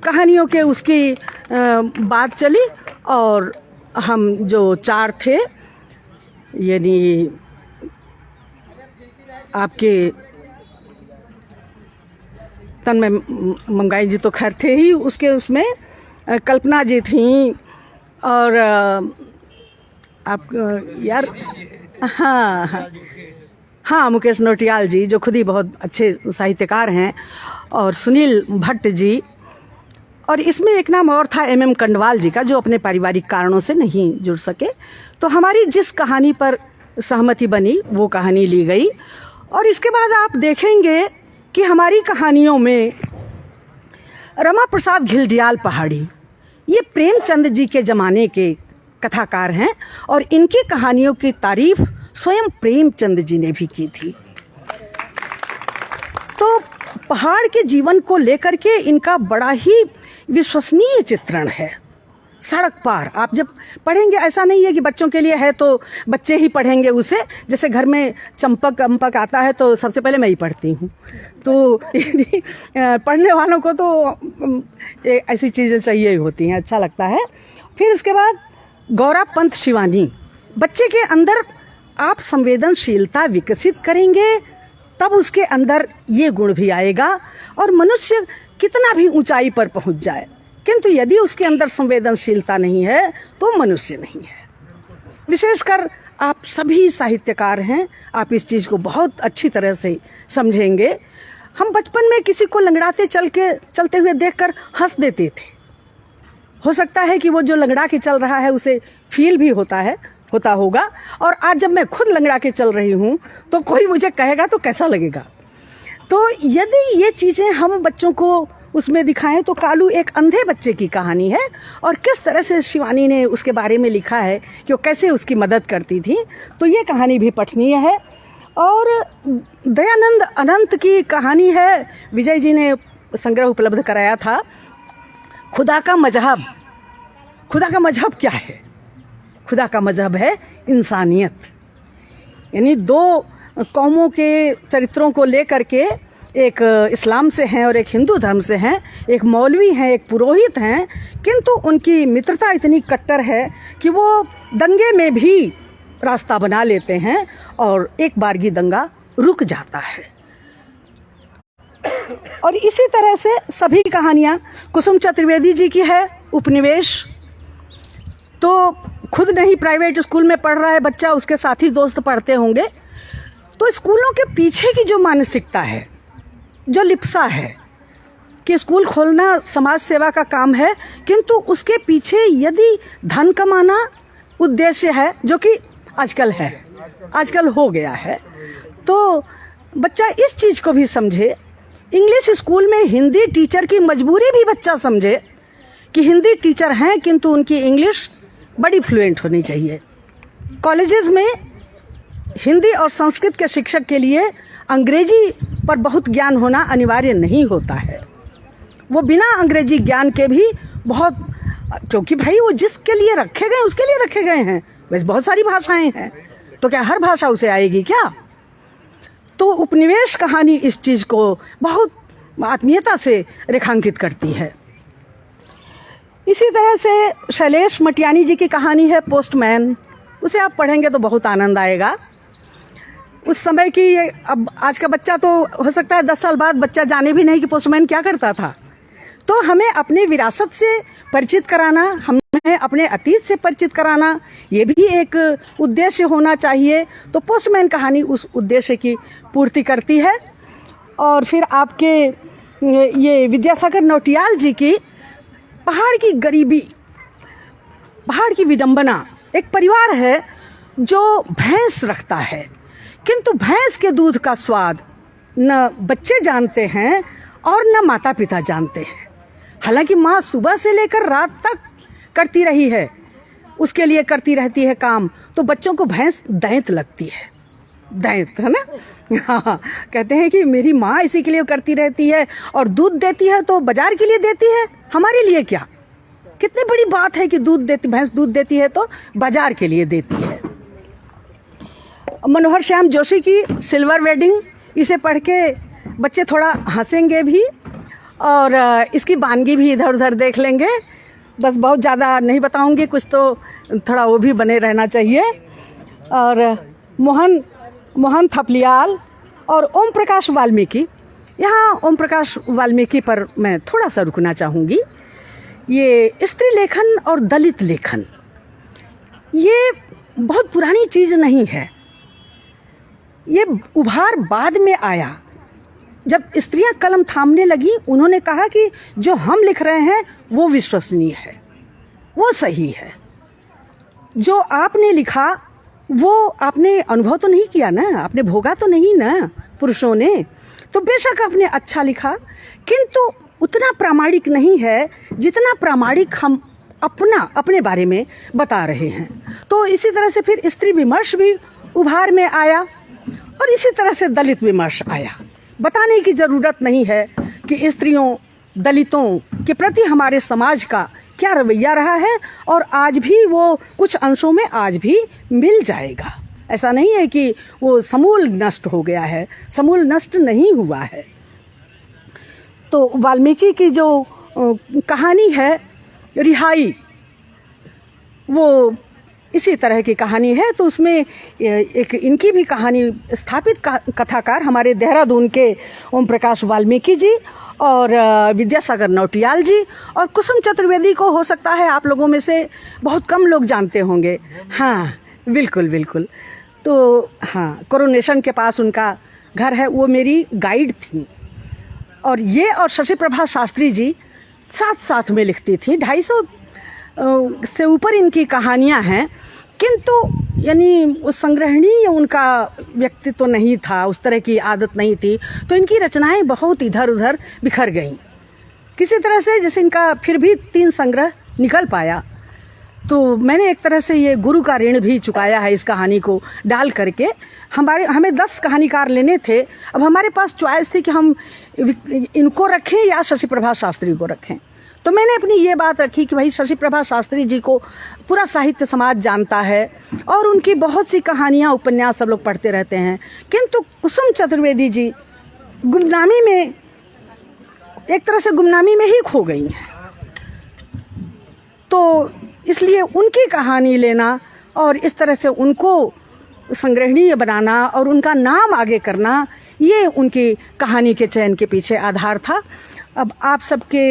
कहानियों के उसकी बात चली। और हम जो 4 थे, यानी आपके तन्मय मंगाई जी तो खैर थे ही, उसके उसमें कल्पना जी थी, और आप यार हाँ मुकेश नोटियाल जी जो खुद ही बहुत अच्छे साहित्यकार हैं, और सुनील भट्ट जी, और इसमें एक नाम और था MM कंडवाल जी का, जो अपने पारिवारिक कारणों से नहीं जुड़ सके। तो हमारी जिस कहानी पर सहमति बनी वो कहानी ली गई। और इसके बाद आप देखेंगे कि हमारी कहानियों में रमा प्रसाद घिल्डियाल पहाड़ी, ये प्रेमचंद जी के ज़माने के कथाकार हैं, और इनकी कहानियों की तारीफ स्वयं प्रेमचंद जी ने भी की थी। तो पहाड़ के जीवन को लेकर के इनका बड़ा ही विश्वसनीय चित्रण है। सड़क पार आप जब पढ़ेंगे, ऐसा नहीं है कि बच्चों के लिए है तो बच्चे ही पढ़ेंगे उसे। जैसे घर में चंपक अम्पक आता है तो सबसे पहले मैं ही पढ़ती हूँ। तो पढ़ने वालों को तो ऐसी चीज़ें चाहिए ही होती हैं, अच्छा लगता है। फिर इसके बाद गौरा पंत शिवानी, बच्चे के अंदर आप संवेदनशीलता विकसित करेंगे तब उसके अंदर ये गुण भी आएगा। और मनुष्य कितना भी ऊंचाई पर पहुंच जाए, किंतु यदि उसके अंदर संवेदनशीलता नहीं है तो मनुष्य नहीं है। विशेषकर आप सभी साहित्यकार हैं, आप इस चीज़ को बहुत अच्छी तरह से समझेंगे। हम बचपन में किसी को लंगड़ाते चलते हुए देखकर हंस देते थे। हो सकता है कि वो जो लंगड़ा के चल रहा है उसे फील भी होता होगा। और आज जब मैं खुद लंगड़ा के चल रही हूँ तो कोई मुझे कहेगा तो कैसा लगेगा। तो यदि ये चीज़ें हम बच्चों को उसमें दिखाएं तो कालू एक अंधे बच्चे की कहानी है और किस तरह से शिवानी ने उसके बारे में लिखा है कि वो कैसे उसकी मदद करती थी, तो ये कहानी भी पठनीय है। और दयानंद अनंत की कहानी है, विजय जी ने संग्रह उपलब्ध कराया था, खुदा का मजहब। खुदा का मजहब क्या है? खुदा का मजहब है इंसानियत, यानी दो कौमों के चरित्रों को लेकर के, एक इस्लाम से हैं और एक हिंदू धर्म से हैं, एक मौलवी हैं एक पुरोहित हैं, किंतु उनकी मित्रता इतनी कट्टर है कि वो दंगे में भी रास्ता बना लेते हैं और एक बारगी दंगा रुक जाता है। और इसी तरह से सभी कहानियाँ, कुसुम चतुर्वेदी जी की है उपनिवेश, तो खुद नहीं प्राइवेट स्कूल में पढ़ रहा है बच्चा, उसके साथी दोस्त पढ़ते होंगे, तो स्कूलों के पीछे की जो मानसिकता है, जो लिप्सा है कि स्कूल खोलना समाज सेवा का काम है, किंतु उसके पीछे यदि धन कमाना उद्देश्य है, जो कि आजकल है, आजकल हो गया है, तो बच्चा इस चीज़ को भी समझे। इंग्लिश स्कूल में हिंदी टीचर की मजबूरी भी बच्चा समझे कि हिंदी टीचर हैं किंतु उनकी इंग्लिश बड़ी फ्लुएंट होनी चाहिए। कॉलेजेस में हिंदी और संस्कृत के शिक्षक के लिए अंग्रेजी पर बहुत ज्ञान होना अनिवार्य नहीं होता है, वो बिना अंग्रेजी ज्ञान के भी बहुत, क्योंकि भाई वो जिसके लिए रखे गए उसके लिए रखे गए हैं। वैसे बहुत सारी भाषाएं हैं, तो क्या हर भाषा उसे आएगी क्या? तो उपनिवेश कहानी इस चीज़ को बहुत आत्मीयता से रेखांकित करती है। इसी तरह से शैलेश मटियानी जी की कहानी है पोस्टमैन, उसे आप पढ़ेंगे तो बहुत आनंद आएगा। उस समय की, अब आज का बच्चा तो हो सकता है 10 साल बाद बच्चा जाने भी नहीं कि पोस्टमैन क्या करता था, तो हमें अपनी विरासत से परिचित कराना, हमें अपने अतीत से परिचित कराना, ये भी एक उद्देश्य होना चाहिए। तो पोस्टमैन कहानी उस उद्देश्य की पूर्ति करती है। और फिर आपके ये विद्यासागर नौटियाल जी की पहाड़ की गरीबी, पहाड़ की विडंबना। एक परिवार है जो भैंस रखता है, किंतु भैंस के दूध का स्वाद न बच्चे जानते हैं और न माता पिता जानते हैं। हालांकि माँ सुबह से लेकर रात तक करती रही है, उसके लिए करती रहती है काम, तो बच्चों को भैंस दैंत लगती है, दैंत है ना। हाँ, कहते हैं कि मेरी माँ इसी के लिए करती रहती है और दूध देती है तो बाजार के लिए देती है, हमारे लिए क्या? कितनी बड़ी बात है कि दूध देती, भैंस दूध देती है तो बाजार के लिए देती है। मनोहर श्याम जोशी की सिल्वर वेडिंग, इसे पढ़ के बच्चे थोड़ा हंसेंगे भी और इसकी वानगी भी इधर उधर देख लेंगे। बस बहुत ज़्यादा नहीं बताऊंगी, कुछ तो थोड़ा वो भी बने रहना चाहिए। और मोहन थपलियाल और ओम प्रकाश वाल्मीकि, यहाँ ओम प्रकाश वाल्मीकि पर मैं थोड़ा सा रुकना चाहूँगी। ये स्त्री लेखन और दलित लेखन, ये बहुत पुरानी चीज़ नहीं है, ये उभार बाद में आया। जब स्त्रियां कलम थामने लगी, उन्होंने कहा कि जो हम लिख रहे हैं वो विश्वसनीय है, वो सही है। जो आपने लिखा वो आपने अनुभव तो नहीं किया ना, आपने भोगा तो नहीं ना पुरुषों ने, तो बेशक आपने अच्छा लिखा, किंतु उतना प्रामाणिक नहीं है जितना प्रामाणिक हम अपने बारे में बता रहे हैं। तो इसी तरह से फिर स्त्री विमर्श भी उभार में आया और इसी तरह से दलित विमर्श आया। बताने की ज़रूरत नहीं है कि स्त्रियों, दलितों के प्रति हमारे समाज का क्या रवैया रहा है, और आज भी वो कुछ अंशों में आज भी मिल जाएगा। ऐसा नहीं है कि वो समूल नष्ट हो गया है, समूल नष्ट नहीं हुआ है। तो वाल्मीकि की जो कहानी है रिहाई, वो इसी तरह की कहानी है। तो उसमें एक इनकी भी कहानी, स्थापित कथाकार हमारे देहरादून के ओम प्रकाश वाल्मीकि जी और विद्यासागर नौटियाल जी और कुसुम चतुर्वेदी को हो सकता है आप लोगों में से बहुत कम लोग जानते होंगे। हाँ बिल्कुल बिल्कुल। तो हाँ, कोरोनेशन के पास उनका घर है, वो मेरी गाइड थी। और ये और शशि प्रभा शास्त्री जी साथ में लिखती थी। 250 से ऊपर इनकी कहानियां हैं, किंतु यानी उस संग्रहणीय उनका व्यक्तित्व नहीं था, उस तरह की आदत नहीं थी, तो इनकी रचनाएं बहुत इधर उधर बिखर गईं। किसी तरह से जैसे इनका फिर भी 3 संग्रह निकल पाया, तो मैंने एक तरह से ये गुरु का ऋण भी चुकाया है इस कहानी को डाल करके। हमें 10 कहानीकार लेने थे, अब हमारे पास चॉइस थी कि हम इनको रखें या शशि प्रभा शास्त्री को रखें। तो मैंने अपनी ये बात रखी कि भाई शशि प्रभा शास्त्री जी को पूरा साहित्य समाज जानता है और उनकी बहुत सी कहानियाँ उपन्यास सब लोग पढ़ते रहते हैं, किंतु कुसुम चतुर्वेदी जी गुमनामी में, एक तरह से गुमनामी में ही खो गई हैं। तो इसलिए उनकी कहानी लेना और इस तरह से उनको संग्रहणीय बनाना और उनका नाम आगे करना, ये उनकी कहानी के चयन के पीछे आधार था। अब आप सबके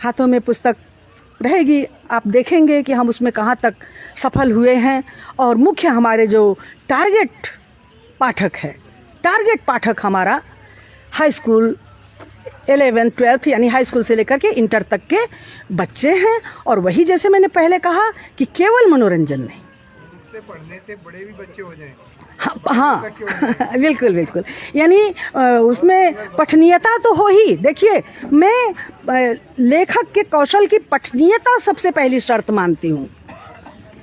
हाथों में पुस्तक रहेगी, आप देखेंगे कि हम उसमें कहाँ तक सफल हुए हैं। और मुख्य हमारे जो टारगेट पाठक है, टारगेट पाठक हमारा हाई स्कूल 11th 12th यानी हाई स्कूल से लेकर के इंटर तक के बच्चे हैं। और वही जैसे मैंने पहले कहा कि केवल मनोरंजन नहीं, उससे पढ़ने से बड़े भी बच्चे हो जाएं। हाँ बिल्कुल बिल्कुल, यानी उसमें पठनीयता तो हो ही। देखिए, मैं लेखक के कौशल की पठनीयता सबसे पहली शर्त मानती हूँ।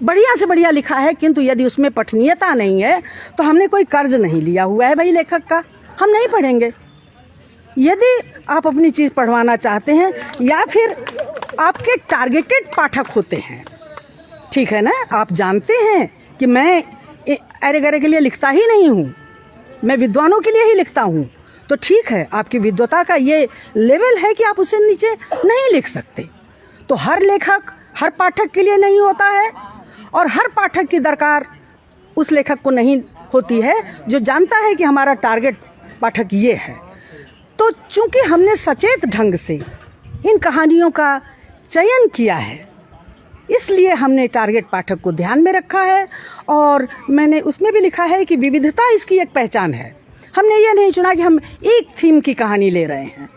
बढ़िया से बढ़िया लिखा है, किंतु यदि उसमें पठनीयता नहीं है तो हमने कोई कर्ज नहीं लिया हुआ है भाई लेखक का, हम नहीं पढ़ेंगे। यदि आप अपनी चीज़ पढ़वाना चाहते हैं या फिर आपके टारगेटेड पाठक होते हैं, ठीक है ना, आप जानते हैं कि मैं अरे गरे के लिए लिखता ही नहीं हूँ, मैं विद्वानों के लिए ही लिखता हूँ, तो ठीक है, आपकी विद्वता का ये लेवल है कि आप उससे नीचे नहीं लिख सकते। तो हर लेखक हर पाठक के लिए नहीं होता है और हर पाठक की दरकार उस लेखक को नहीं होती है जो जानता है कि हमारा टारगेट पाठक ये है। तो चूंकि हमने सचेत ढंग से इन कहानियों का चयन किया है, इसलिए हमने टारगेट पाठक को ध्यान में रखा है। और मैंने उसमें भी लिखा है कि विविधता इसकी एक पहचान है। हमने ये नहीं चुना कि हम एक थीम की कहानी ले रहे हैं।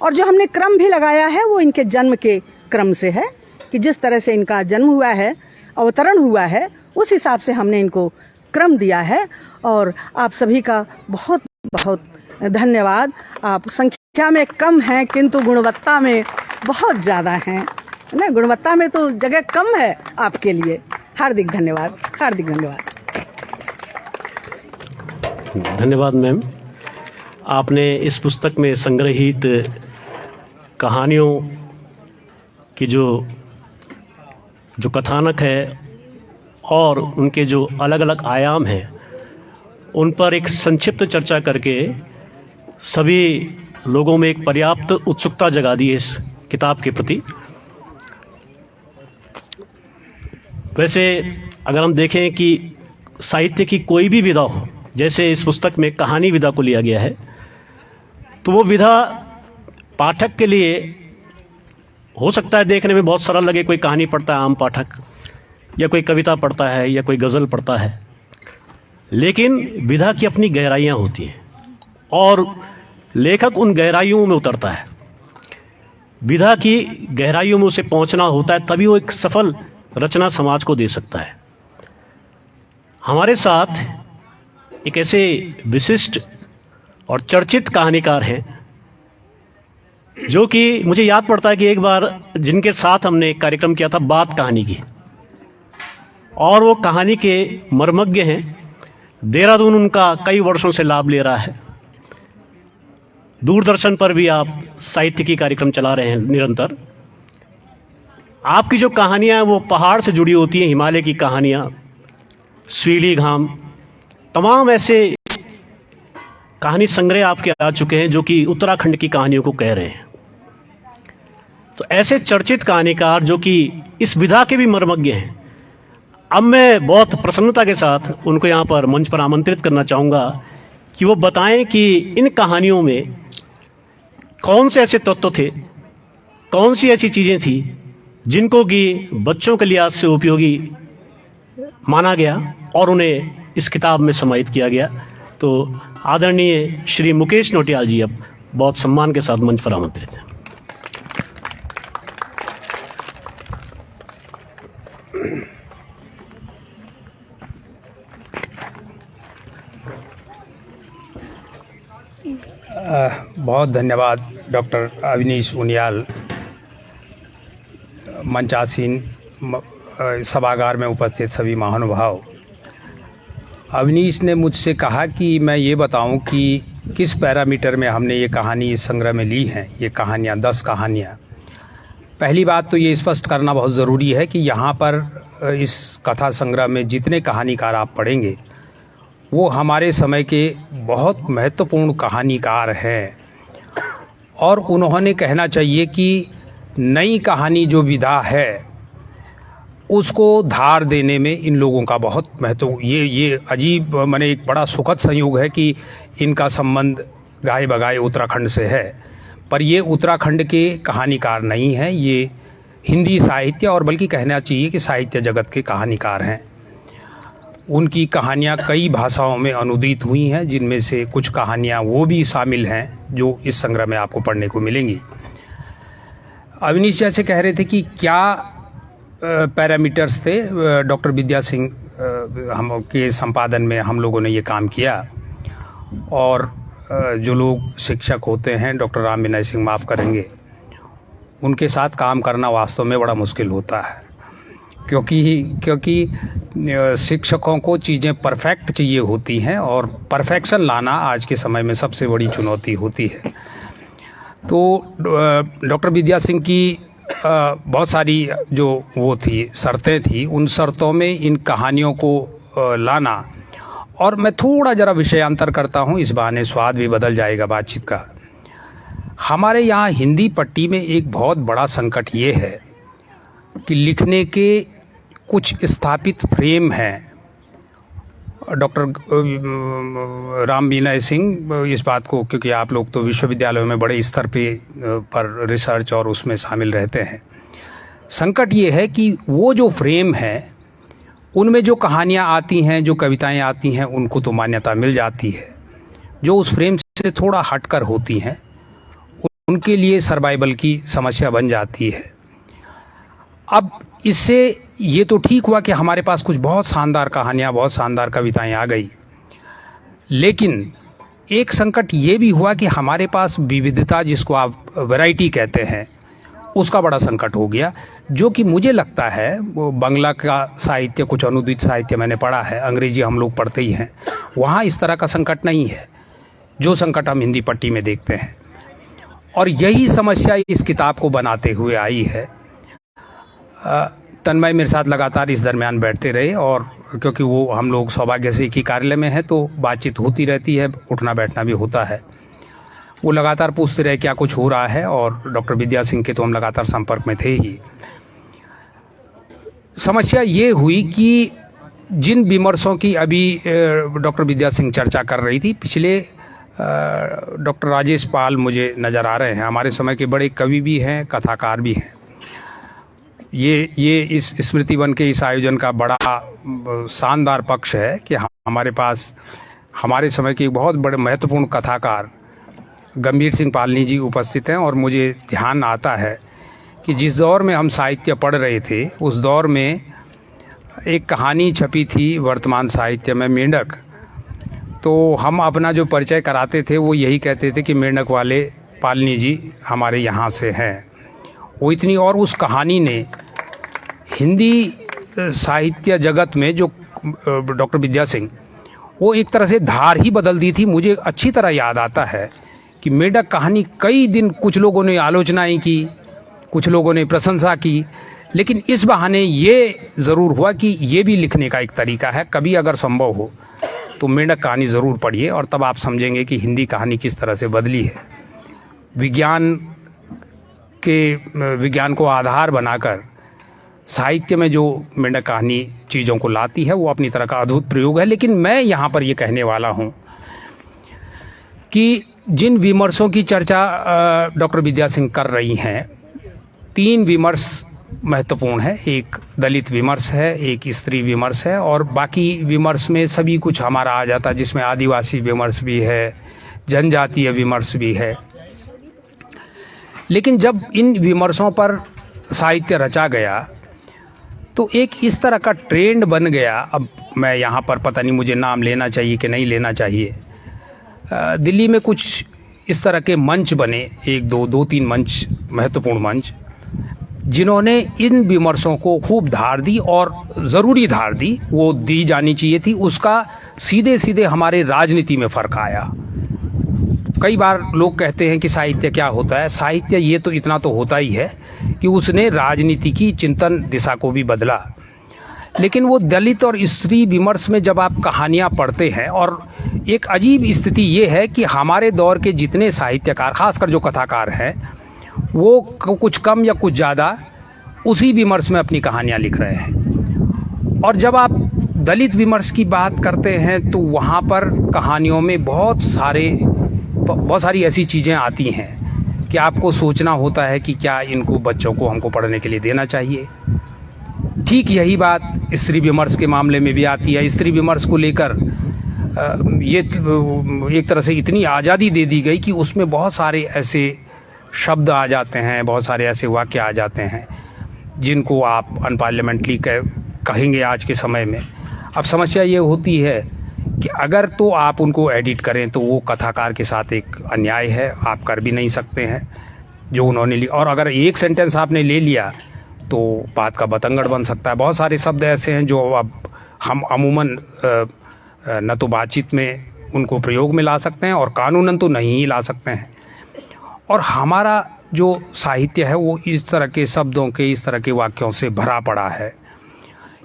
और जो हमने क्रम भी लगाया है वो इनके जन्म के क्रम से है कि जिस तरह से इनका जन्म हुआ है, अवतरण हुआ है, उस हिसाब से हमने इनको क्रम दिया है। और आप सभी का बहुत बहुत धन्यवाद। आप संख्या में कम हैं किंतु गुणवत्ता में बहुत ज़्यादा हैं ना, गुणवत्ता में तो जगह कम है आपके लिए। हार्दिक धन्यवाद, हार्दिक धन्यवाद। धन्यवाद मैम। आपने इस पुस्तक में संग्रहित कहानियों की जो कथानक है और उनके जो अलग अलग आयाम हैं उन पर एक संक्षिप्त चर्चा करके सभी लोगों में एक पर्याप्त उत्सुकता जगा दी है इस किताब के प्रति। वैसे अगर हम देखें कि साहित्य की कोई भी विधा हो, जैसे इस पुस्तक में कहानी विधा को लिया गया है, तो वो विधा पाठक के लिए हो सकता है देखने में बहुत सरल लगे। कोई कहानी पढ़ता है आम पाठक, या कोई कविता पढ़ता है, या कोई गज़ल पढ़ता है, लेकिन विधा की अपनी गहराइयाँ होती हैं और लेखक उन गहराइयों में उतरता है। विधा की गहराइयों में उसे पहुंचना होता है, तभी वो एक सफल रचना समाज को दे सकता है। हमारे साथ एक ऐसे विशिष्ट और चर्चित कहानीकार हैं जो कि मुझे याद पड़ता है कि एक बार जिनके साथ हमने एक कार्यक्रम किया था बात कहानी की, और वो कहानी के मर्मज्ञ हैं। देहरादून उनका कई वर्षों से लाभ ले रहा है। दूरदर्शन पर भी आप साहित्य की कार्यक्रम चला रहे हैं निरंतर। आपकी जो कहानियां हैं वो पहाड़ से जुड़ी होती हैं, हिमालय की कहानियां, स्वीली घाम, तमाम ऐसे कहानी संग्रह आपके आ चुके हैं जो कि उत्तराखंड की कहानियों को कह रहे हैं। तो ऐसे चर्चित कहानीकार जो कि इस विधा के भी मर्मज्ञ हैं, अब मैं बहुत प्रसन्नता के साथ उनको यहाँ पर मंच पर आमंत्रित करना चाहूँगा कि वो बताएं कि इन कहानियों में कौन से ऐसे तत्व थे, कौन सी ऐसी चीज़ें थी जिनको कि बच्चों के लिहाज से उपयोगी माना गया और उन्हें इस किताब में समाहित किया गया। तो आदरणीय श्री मुकेश नोटियाल जी अब बहुत सम्मान के साथ मंच पर आमंत्रित हैं। बहुत धन्यवाद डॉक्टर अवनीश उनियाल, मंचासीन सभागार में उपस्थित सभी महानुभाव। अवनीश ने मुझसे कहा कि मैं ये बताऊं कि किस पैरामीटर में हमने ये कहानी इस संग्रह में ली हैं, ये कहानियाँ 10 कहानियाँ। पहली बात तो ये स्पष्ट करना बहुत ज़रूरी है कि यहाँ पर इस कथा संग्रह में जितने कहानीकार आप पढ़ेंगे वो हमारे समय के बहुत महत्वपूर्ण कहानीकार हैं, और उन्होंने कहना चाहिए कि नई कहानी जो विधा है उसको धार देने में इन लोगों का बहुत महत्व। ये अजीब, माने एक बड़ा सुखद संयोग है कि इनका संबंध गाये बगाए उत्तराखंड से है, पर ये उत्तराखंड के कहानीकार नहीं हैं, ये हिंदी साहित्य और बल्कि कहना चाहिए कि साहित्य जगत के कहानीकार हैं। उनकी कहानियाँ कई भाषाओं में अनुदित हुई हैं, जिनमें से कुछ कहानियाँ वो भी शामिल हैं जो इस संग्रह में आपको पढ़ने को मिलेंगी। अवनीश जैसे कह रहे थे कि क्या पैरामीटर्स थे, डॉक्टर विद्या सिंह हम के संपादन में हम लोगों ने ये काम किया, और जो लोग शिक्षक होते हैं, डॉक्टर राम विनय सिंह माफ़ करेंगे, उनके साथ काम करना वास्तव में बड़ा मुश्किल होता है, क्योंकि शिक्षकों को चीज़ें परफेक्ट चाहिए होती हैं और परफेक्शन लाना आज के समय में सबसे बड़ी चुनौती होती है। तो डॉक्टर विद्या सिंह की बहुत सारी जो वो थी शर्तें थी, उन शर्तों में इन कहानियों को लाना, और मैं थोड़ा ज़रा विषयांतर करता हूँ, इस बहाने स्वाद भी बदल जाएगा बातचीत का। हमारे यहाँ हिंदी पट्टी में एक बहुत बड़ा संकट ये है कि लिखने के कुछ स्थापित फ्रेम हैं। डॉक्टर राम विनय सिंह इस बात को, क्योंकि आप लोग तो विश्वविद्यालयों में बड़े स्तर पर रिसर्च और उसमें शामिल रहते हैं, संकट ये है कि वो जो फ्रेम है उनमें जो कहानियाँ आती हैं, जो कविताएं आती हैं, उनको तो मान्यता मिल जाती है। जो उस फ्रेम से थोड़ा हटकर होती हैं उनके लिए सर्वाइवल की समस्या बन जाती है। अब इससे ये तो ठीक हुआ कि हमारे पास कुछ बहुत शानदार कहानियाँ, बहुत शानदार कविताएं आ गई, लेकिन एक संकट ये भी हुआ कि हमारे पास विविधता, जिसको आप वैरायटी कहते हैं, उसका बड़ा संकट हो गया, जो कि मुझे लगता है वो बांग्ला का साहित्य, कुछ अनुदित साहित्य मैंने पढ़ा है, अंग्रेजी हम लोग पढ़ते ही हैं, वहाँ इस तरह का संकट नहीं है जो संकट हम हिंदी पट्टी में देखते हैं। और यही समस्या इस किताब को बनाते हुए आई है। तन्मय मेरे साथ लगातार इस दरमियान बैठते रहे, और क्योंकि वो हम लोग सौभाग्य से एक ही कार्यालय में हैं तो बातचीत होती रहती है, उठना बैठना भी होता है। वो लगातार पूछते रहे क्या कुछ हो रहा है, और डॉक्टर विद्या सिंह के तो हम लगातार संपर्क में थे ही। समस्या ये हुई कि जिन विमर्शों की अभी डॉक्टर विद्या सिंह चर्चा कर रही थी, पिछले डॉक्टर राजेश पाल मुझे नज़र आ रहे हैं, हमारे समय के बड़े कवि भी हैं, कथाकार भी हैं। ये इस स्मृति वन के इस आयोजन का बड़ा शानदार पक्ष है कि हमारे पास हमारे समय के बहुत बड़े महत्वपूर्ण कथाकार गंभीर सिंह पालनी जी उपस्थित हैं। और मुझे ध्यान आता है कि जिस दौर में हम साहित्य पढ़ रहे थे, उस दौर में एक कहानी छपी थी वर्तमान साहित्य में, मेंढक। तो हम अपना जो परिचय कराते थे वो यही कहते थे कि मेंढक वाले पालनी जी हमारे यहाँ से हैं। वो इतनी, और उस कहानी ने हिंदी साहित्य जगत में, जो डॉक्टर विद्या सिंह, वो एक तरह से धार ही बदल दी थी। मुझे अच्छी तरह याद आता है कि मेंढक कहानी कई दिन कुछ लोगों ने आलोचनाएं की, कुछ लोगों ने प्रशंसा की, लेकिन इस बहाने ये ज़रूर हुआ कि ये भी लिखने का एक तरीका है। कभी अगर संभव हो तो मेंढक कहानी ज़रूर पढ़िए, और तब आप समझेंगे कि हिंदी कहानी किस तरह से बदली है। विज्ञान को आधार बनाकर साहित्य में जो मेंढक कहानी चीज़ों को लाती है, वो अपनी तरह का अद्भुत प्रयोग है। लेकिन मैं यहाँ पर ये कहने वाला हूँ कि जिन विमर्शों की चर्चा डॉक्टर विद्या सिंह कर रही हैं, 3 विमर्श महत्वपूर्ण है। एक दलित विमर्श है, एक स्त्री विमर्श है, और बाकी विमर्श में सभी कुछ हमारा आ जाता है, जिसमें आदिवासी विमर्श भी है, जनजातीय विमर्श भी है। लेकिन जब इन विमर्शों पर साहित्य रचा गया तो एक इस तरह का ट्रेंड बन गया। अब मैं यहाँ पर पता नहीं मुझे नाम लेना चाहिए कि नहीं लेना चाहिए, दिल्ली में कुछ इस तरह के मंच बने, दो तीन मंच, महत्वपूर्ण मंच, जिन्होंने इन विमर्शों को खूब धार दी, और ज़रूरी धार दी, वो दी जानी चाहिए थी। उसका सीधे सीधे हमारे राजनीति में फ़र्क आया। कई बार लोग कहते हैं कि साहित्य क्या होता है। साहित्य ये तो इतना तो होता ही है कि उसने राजनीति की चिंतन दिशा को भी बदला। लेकिन वो दलित और स्त्री विमर्श में जब आप कहानियाँ पढ़ते हैं, और एक अजीब स्थिति ये है कि हमारे दौर के जितने साहित्यकार, खासकर जो कथाकार हैं, वो कुछ कम या कुछ ज़्यादा उसी विमर्श में अपनी कहानियाँ लिख रहे हैं। और जब आप दलित विमर्श की बात करते हैं तो वहाँ पर कहानियों में बहुत सारी ऐसी चीज़ें आती हैं कि आपको सोचना होता है कि क्या इनको बच्चों को हमको पढ़ने के लिए देना चाहिए। ठीक यही बात स्त्री विमर्श के मामले में भी आती है। स्त्री विमर्श को लेकर ये एक तरह से इतनी आज़ादी दे दी गई कि उसमें बहुत सारे ऐसे शब्द आ जाते हैं, बहुत सारे ऐसे वाक्य आ जाते हैं जिनको आप अनपार्लियामेंट्री कहेंगे आज के समय में। अब समस्या ये होती है कि अगर तो आप उनको एडिट करें तो वो कथाकार के साथ एक अन्याय है, आप कर भी नहीं सकते हैं जो उन्होंने लिया। और अगर एक सेंटेंस आपने ले लिया तो बात का बतंगड़ बन सकता है। बहुत सारे शब्द ऐसे हैं जो अब हम अमूमन न तो बातचीत में उनको प्रयोग में ला सकते हैं और कानूनन तो नहीं ही ला सकते हैं। और हमारा जो साहित्य है वो इस तरह के शब्दों के, इस तरह के वाक्यों से भरा पड़ा है।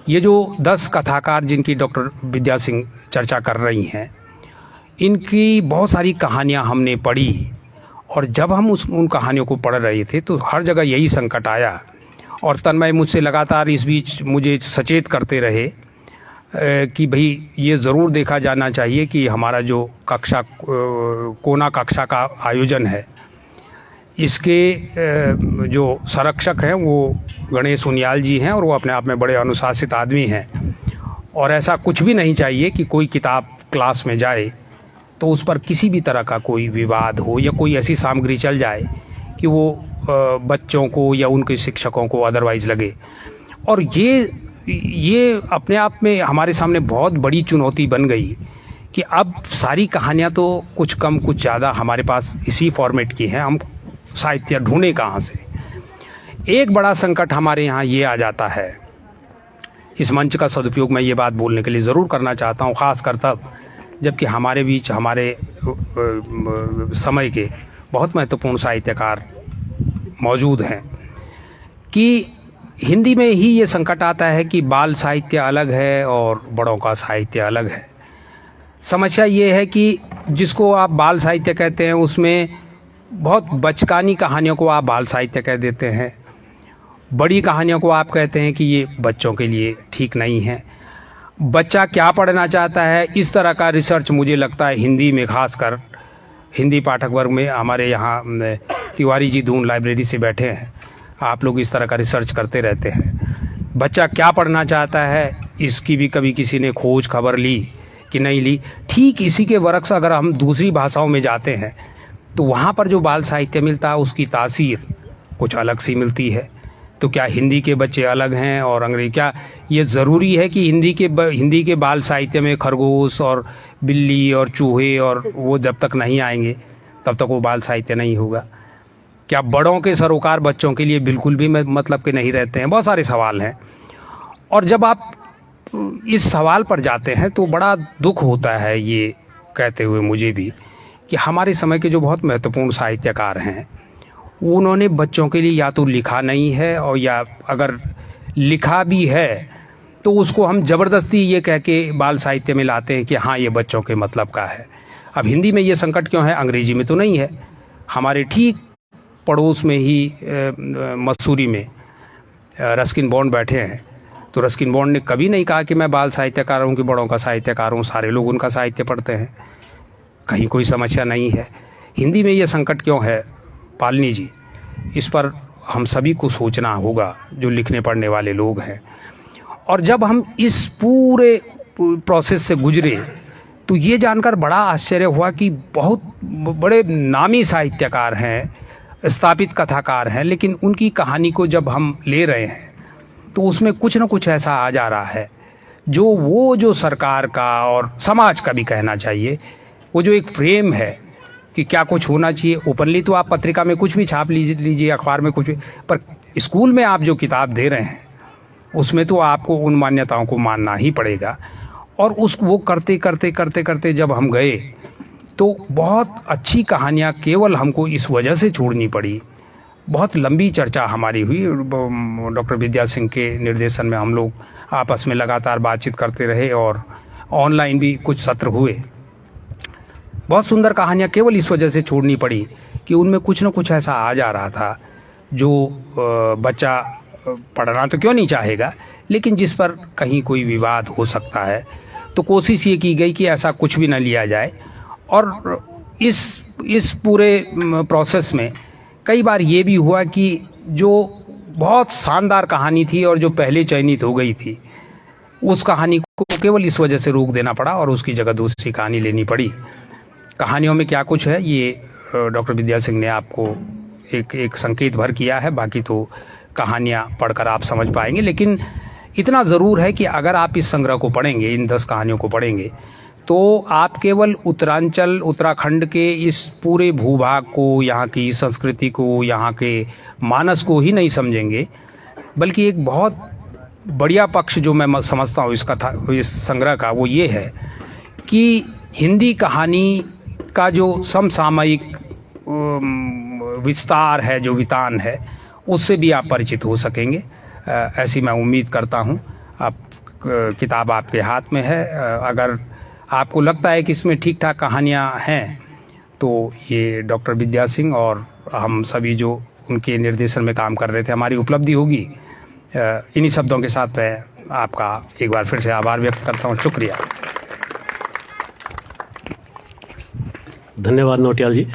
ये जो 10 कथाकार जिनकी डॉक्टर विद्या सिंह चर्चा कर रही हैं, इनकी बहुत सारी कहानियाँ हमने पढ़ी, और जब हम उन कहानियों को पढ़ रहे थे तो हर जगह यही संकट आया। और तन्मय मुझसे लगातार इस बीच मुझे सचेत करते रहे कि भाई ये ज़रूर देखा जाना चाहिए कि हमारा जो कोना कक्षा का आयोजन है, इसके जो संरक्षक हैं वो गणेश उनियाल जी हैं, और वो अपने आप में बड़े अनुशासित आदमी हैं। और ऐसा कुछ भी नहीं चाहिए कि कोई किताब क्लास में जाए तो उस पर किसी भी तरह का कोई विवाद हो या कोई ऐसी सामग्री चल जाए कि वो बच्चों को या उनके शिक्षकों को अदरवाइज़ लगे। और ये अपने आप में हमारे सामने बहुत बड़ी चुनौती बन गई कि अब सारी कहानियाँ तो कुछ कम कुछ ज़्यादा हमारे पास इसी फॉर्मेट की हैं, हम साहित्य ढूंढे कहाँ से। एक बड़ा संकट हमारे यहाँ ये आ जाता है। इस मंच का सदुपयोग मैं ये बात बोलने के लिए ज़रूर करना चाहता हूँ, ख़ासकर तब जबकि हमारे बीच हमारे समय के बहुत महत्वपूर्ण साहित्यकार मौजूद हैं, कि हिंदी में ही ये संकट आता है कि बाल साहित्य अलग है और बड़ों का साहित्य अलग है। समस्या ये है कि जिसको आप बाल साहित्य कहते हैं उसमें बहुत बचकानी कहानियों को आप बाल साहित्य कह देते हैं, बड़ी कहानियों को आप कहते हैं कि ये बच्चों के लिए ठीक नहीं है। बच्चा क्या पढ़ना चाहता है, इस तरह का रिसर्च मुझे लगता है हिंदी में, खासकर हिंदी पाठक वर्ग में, हमारे यहाँ तिवारी जी दून लाइब्रेरी से बैठे हैं, आप लोग इस तरह का रिसर्च करते रहते हैं। बच्चा क्या पढ़ना चाहता है इसकी भी कभी किसी ने खोज खबर ली कि नहीं ली। ठीक इसी के वर्क्स अगर हम दूसरी भाषाओं में जाते हैं तो वहाँ पर जो बाल साहित्य मिलता है उसकी तासीर कुछ अलग सी मिलती है। तो क्या हिंदी के बच्चे अलग हैं और अंग्रेजी? क्या ये ज़रूरी है कि हिंदी के बाल साहित्य में खरगोश और बिल्ली और चूहे और वो जब तक नहीं आएंगे तब तक वो बाल साहित्य नहीं होगा? क्या बड़ों के सरोकार बच्चों के लिए बिल्कुल भी मतलब के नहीं रहते हैं? बहुत सारे सवाल हैं। और जब आप इस सवाल पर जाते हैं तो बड़ा दुख होता है ये कहते हुए मुझे भी कि हमारे समय के जो बहुत महत्वपूर्ण साहित्यकार हैं उन्होंने बच्चों के लिए या तो लिखा नहीं है, और या अगर लिखा भी है तो उसको हम ज़बरदस्ती ये कह के बाल साहित्य में लाते हैं कि हाँ ये बच्चों के मतलब का है। अब हिंदी में ये संकट क्यों है, अंग्रेजी में तो नहीं है। हमारे ठीक पड़ोस में ही मसूरी में रस्किन बॉन्ड बैठे हैं, तो रस्किन बॉन्ड ने कभी नहीं कहा कि मैं बाल साहित्यकार हूँ कि बड़ों का साहित्यकार हूँ, सारे लोग उनका साहित्य पढ़ते हैं, कहीं कोई समस्या नहीं है। हिंदी में ये संकट क्यों है पालनी जी, इस पर हम सभी को सोचना होगा जो लिखने पढ़ने वाले लोग हैं। और जब हम इस पूरे प्रोसेस से गुजरे तो ये जानकर बड़ा आश्चर्य हुआ कि बहुत बड़े नामी साहित्यकार हैं, स्थापित कथाकार हैं, लेकिन उनकी कहानी को जब हम ले रहे हैं तो उसमें कुछ न कुछ ऐसा आ जा रहा है जो सरकार का और समाज का भी कहना चाहिए वो जो एक फ्रेम है कि क्या कुछ होना चाहिए, ओपनली तो आप पत्रिका में कुछ भी छाप लीजिए, अखबार में कुछ भी, पर स्कूल में आप जो किताब दे रहे हैं उसमें तो आपको उन मान्यताओं को मानना ही पड़ेगा। और वो करते करते करते करते जब हम गए तो बहुत अच्छी कहानियाँ केवल हमको इस वजह से छोड़नी पड़ी। बहुत लंबी चर्चा हमारी हुई, डॉक्टर विद्या सिंह के निर्देशन में हम लोग आपस में लगातार बातचीत करते रहे और ऑनलाइन भी कुछ सत्र हुए। बहुत सुंदर कहानियाँ केवल इस वजह से छोड़नी पड़ी कि उनमें कुछ न कुछ ऐसा आ जा रहा था जो बच्चा पढ़ना तो क्यों नहीं चाहेगा, लेकिन जिस पर कहीं कोई विवाद हो सकता है। तो कोशिश ये की गई कि ऐसा कुछ भी न लिया जाए। और इस पूरे प्रोसेस में कई बार ये भी हुआ कि जो बहुत शानदार कहानी थी और जो पहले चयनित हो गई थी, उस कहानी को केवल इस वजह से रोक देना पड़ा और उसकी जगह दूसरी कहानी लेनी पड़ी। कहानियों में क्या कुछ है ये डॉक्टर विद्या सिंह ने आपको एक संकेत भर किया है, बाकी तो कहानियाँ पढ़कर आप समझ पाएंगे। लेकिन इतना ज़रूर है कि अगर आप इस संग्रह को पढ़ेंगे, इन 10 कहानियों को पढ़ेंगे, तो आप केवल उत्तरांचल उत्तराखंड के इस पूरे भूभाग को, यहाँ की संस्कृति को, यहाँ के मानस को ही नहीं समझेंगे, बल्कि एक बहुत बढ़िया पक्ष जो मैं समझता हूँ इस संग्रह का, वो ये है कि हिंदी कहानी का जो समसामयिक विस्तार है, जो वितान है, उससे भी आप परिचित हो सकेंगे। ऐसी मैं उम्मीद करता हूँ। आप किताब आपके हाथ में है, अगर आपको लगता है कि इसमें ठीक ठाक कहानियाँ हैं तो ये डॉक्टर विद्या सिंह और हम सभी जो उनके निर्देशन में काम कर रहे थे, हमारी उपलब्धि होगी। इन्हीं शब्दों के साथ मैं आपका एक बार फिर से आभार व्यक्त करता हूँ। शुक्रिया। धन्यवाद नौटियाल जी।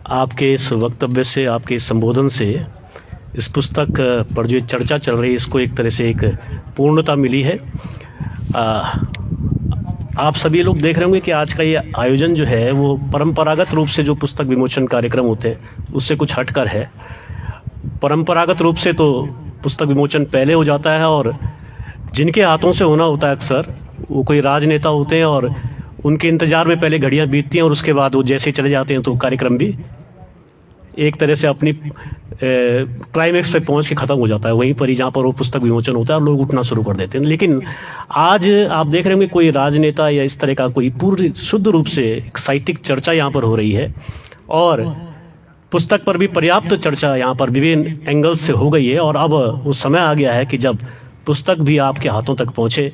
आपके इस वक्तव्य से, आपके इस संबोधन से इस पुस्तक पर जो चर्चा चल रही है इसको एक तरह से एक पूर्णता मिली है। आप सभी लोग देख रहे होंगे कि आज का ये आयोजन जो है वो परंपरागत रूप से जो पुस्तक विमोचन कार्यक्रम होते हैं उससे कुछ हटकर है। परंपरागत रूप से तो पुस्तक विमोचन पहले हो जाता है और जिनके हाथों से होना होता है अक्सर वो कोई राजनेता होते हैं और उनके इंतजार में पहले घड़ियां बीतती हैं और उसके बाद वो जैसे चले जाते हैं तो कार्यक्रम भी एक तरह से अपनी क्लाइमेक्स पे पहुंच के खत्म हो जाता है वहीं पर ही जहाँ पर वो पुस्तक विमोचन होता है और लोग उठना शुरू कर देते हैं। लेकिन आज आप देख रहे होंगे कोई राजनेता या इस तरह का कोई पूरी शुद्ध रूप से साहित्यिक चर्चा यहाँ पर हो रही है और पुस्तक पर भी पर्याप्त चर्चा यहाँ पर विभिन्न एंगल्स से हो गई है और अब वो समय आ गया है कि जब पुस्तक भी आपके हाथों तक पहुँचे।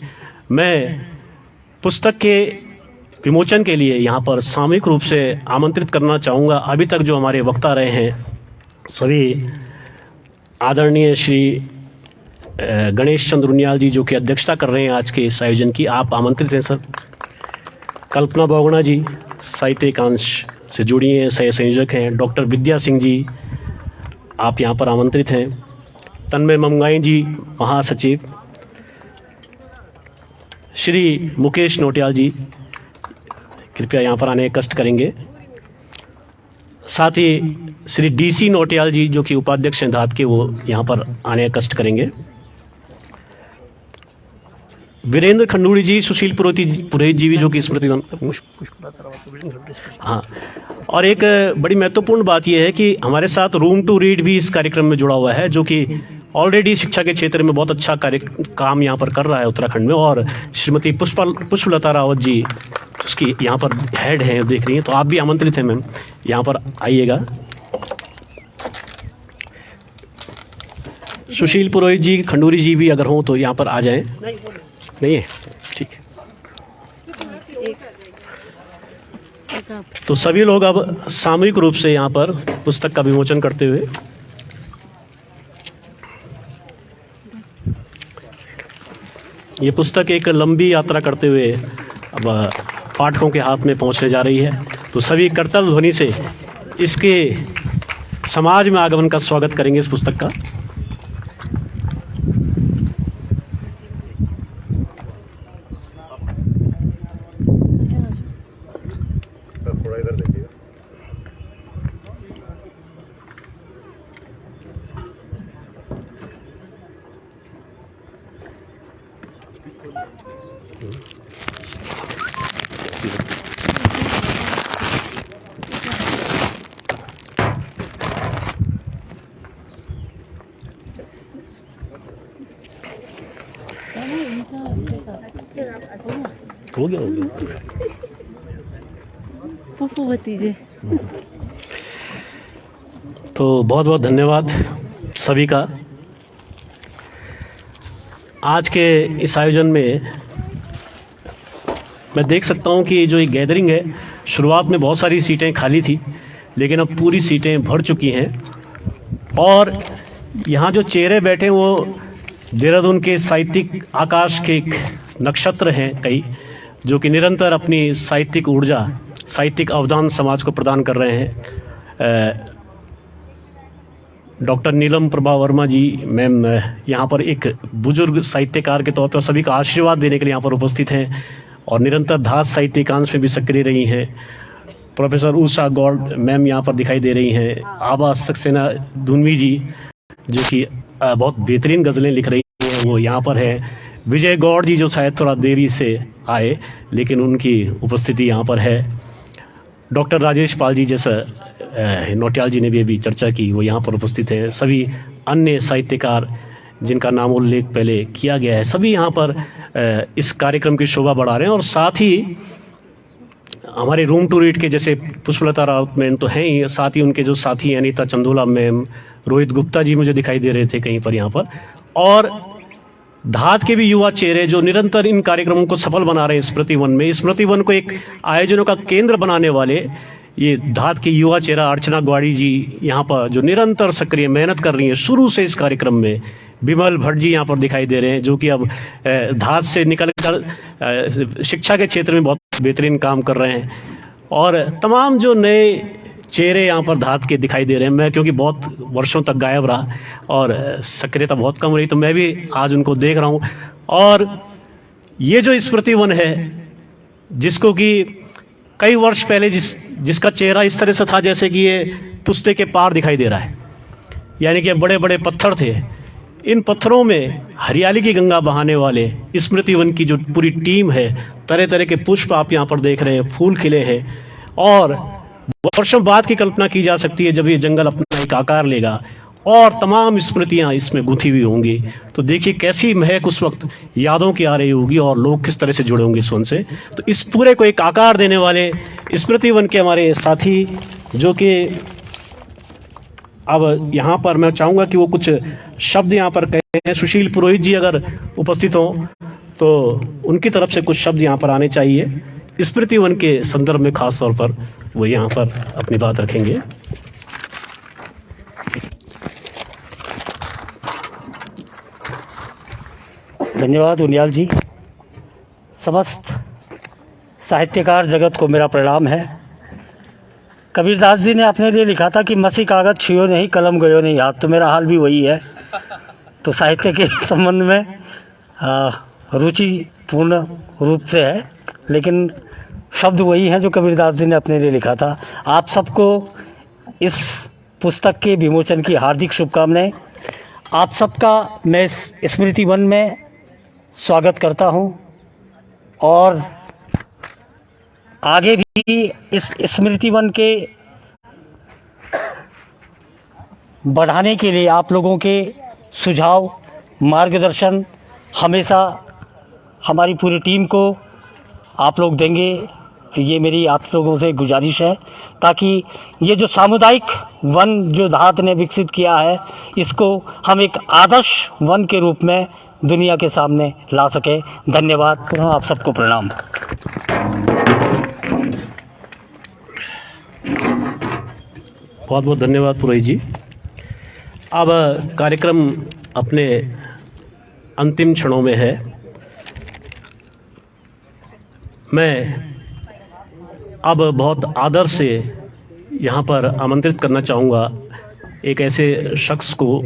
मैं पुस्तक के विमोचन के लिए यहाँ पर सामूहिक रूप से आमंत्रित करना चाहूँगा अभी तक जो हमारे वक्ता रहे हैं सभी आदरणीय श्री गणेश चंद्र उनियाल जी जो कि अध्यक्षता कर रहे हैं आज के इस आयोजन की। आप आमंत्रित हैं सर। कल्पना बोगना जी साहित्य एकांश से जुड़ी हैं, सह संयोजक हैं। डॉक्टर विद्या सिंह जी आप यहाँ पर आमंत्रित हैं। तन्मय मंगाई जी महासचिव, श्री मुकेश नौटियाल जी कृपया यहाँ पर आने कष्ट करेंगे। साथ ही श्री डीसी नौटियाल जी जो कि उपाध्यक्ष हैं धात के, वो यहाँ पर आने कष्ट करेंगे। वीरेंद्र खंडूड़ी जी, सुशील पुरोहित जी भी जो कि स्मृति हाँ। और एक बड़ी महत्वपूर्ण बात यह है कि हमारे साथ रूम टू रीड भी इस कार्यक्रम में जुड़ा हुआ है जो कि ऑलरेडी शिक्षा के क्षेत्र में बहुत अच्छा काम यहाँ पर कर रहा है उत्तराखंड में। और श्रीमती पुष्पलता रावत जी उसकी यहाँ पर हेड हैं, देख रही हैं, तो आप भी आमंत्रित हैं मैम, यहाँ पर आइएगा। सुशील पुरोहित जी, खंडूरी जी भी अगर हों तो यहाँ पर आ जाएं। नहीं है, ठीक है। तो सभी लोग अब सामूहिक रूप से यहाँ पर पुस्तक का विमोचन करते हुए ये पुस्तक एक लंबी यात्रा करते हुए अब पाठकों के हाथ में पहुंचने जा रही है। तो सभी करतल ध्वनि से इसके समाज में आगमन का स्वागत करेंगे इस पुस्तक का। थोड़ा इधर देखिए। हो गया। पुप्पू भतीजे। तो बहुत बहुत धन्यवाद सभी का। आज के इस आयोजन में मैं देख सकता हूं कि जो ये गैदरिंग है, शुरुआत में बहुत सारी सीटें खाली थी, लेकिन अब पूरी सीटें भर चुकी हैं। और यहाँ जो चेहरे बैठे हैं वो देहरादून के साहित्यिक आकाश के एक नक्षत्र हैं कई, जो कि निरंतर अपनी साहित्यिक ऊर्जा, साहित्यिक अवदान समाज को प्रदान कर रहे हैं। डॉक्टर नीलम प्रभा वर्मा जी मैम यहाँ पर एक बुजुर्ग साहित्यकार के तौर पर सभी का आशीर्वाद देने के लिए यहाँ पर उपस्थित हैं और निरंतर धात साहित्य एकांश में भी सक्रिय रही हैं। प्रोफेसर उषा गौड़ मैम यहाँ पर दिखाई दे रही हैं। आबा सक्सेना धुनवी जी जो कि बहुत बेहतरीन गज़लें लिख रही हैं, वो यहाँ पर है। विजय गौड़ जी जो शायद थोड़ा देरी से आए, लेकिन उनकी उपस्थिति यहाँ पर है। डॉक्टर राजेश पाल जी जैसा नौटियाल जी ने भी अभी चर्चा की, वो यहाँ पर उपस्थित हैं। सभी अन्य साहित्यकार जिनका नाम उल्लेख पहले किया गया है, सभी यहाँ पर इस कार्यक्रम की शोभा बढ़ा रहे हैं। और साथ ही हमारे रूम टू रीड के जैसे पुष्पलता राउत मैम तो हैं ही, साथ ही उनके जो साथी अनीता चंदोला मैम, रोहित गुप्ता जी मुझे दिखाई दे रहे थे कहीं पर यहाँ पर, और धात के भी युवा चेहरे जो निरंतर इन कार्यक्रमों को सफल बना रहे हैं। स्मृति वन में, स्मृति वन को एक आयोजनों का केंद्र बनाने वाले ये धात की युवा चेहरा अर्चना ग्वाड़ी जी यहाँ पर जो निरंतर सक्रिय मेहनत कर रही है शुरू से इस कार्यक्रम में। बिमल भट्ट जी यहाँ पर दिखाई दे रहे हैं जो कि अब धात से निकलकर शिक्षा के क्षेत्र में बहुत बेहतरीन काम कर रहे हैं। और तमाम जो नए चेहरे यहाँ पर धात के दिखाई दे रहे हैं। मैं क्योंकि बहुत वर्षों तक गायब रहा और सक्रियता बहुत कम रही, तो मैं भी आज उनको देख रहा हूँ। और ये जो स्मृति वन है, जिसको कि कई वर्ष पहले जिसका चेहरा इस तरह से था जैसे कि ये पुस्ते के पार दिखाई दे रहा है, यानी कि बड़े बड़े पत्थर थे, इन पत्थरों में हरियाली की गंगा बहाने वाले स्मृति वन की जो पूरी टीम है, तरह तरह के पुष्प आप यहाँ पर देख रहे हैं, फूल खिले हैं। और वर्षों बाद की कल्पना की जा सकती है जब ये जंगल अपना एक आकार लेगा और तमाम स्मृतियां इसमें गुंथी हुई होंगी। तो देखिए कैसी महक उस वक्त यादों की आ रही होगी और लोग किस तरह से जुड़े होंगे इस वन से। तो इस पूरे को एक आकार देने वाले स्मृति वन के हमारे साथी, जो कि अब यहाँ पर मैं चाहूँगा कि वो कुछ शब्द यहाँ पर कहें। सुशील पुरोहित जी अगर उपस्थित हों तो उनकी तरफ से कुछ शब्द यहाँ पर आने चाहिए। स्मृति वन के संदर्भ में खास तौर पर वो यहाँ पर अपनी बात रखेंगे। धन्यवाद उनियाल जी। समस्त साहित्यकार जगत को मेरा प्रणाम है। कबीरदास जी ने अपने लिए लिखा था कि मसी कागज छुयो नहीं, कलम गयो नहीं हाथ, तो मेरा हाल भी वही है। तो साहित्य के संबंध में रुचिपूर्ण रूप से है, लेकिन शब्द वही हैं जो कबीरदास जी ने अपने लिए लिखा था। आप सबको इस पुस्तक के विमोचन की हार्दिक शुभकामनाएं। आप सबका मैं स्मृति वन में स्वागत करता हूं और आगे भी इस स्मृति वन के बढ़ाने के लिए आप लोगों के सुझाव, मार्गदर्शन हमेशा हमारी पूरी टीम को आप लोग देंगे, ये मेरी आप लोगों से गुजारिश है, ताकि ये जो सामुदायिक वन जो धात ने विकसित किया है, इसको हम एक आदर्श वन के रूप में दुनिया के सामने ला सके। धन्यवाद। पुनः आप सबको प्रणाम। बहुत बहुत धन्यवाद पुरोहित जी। अब कार्यक्रम अपने अंतिम क्षणों में है। मैं अब बहुत आदर से यहाँ पर आमंत्रित करना चाहूँगा एक ऐसे शख्स को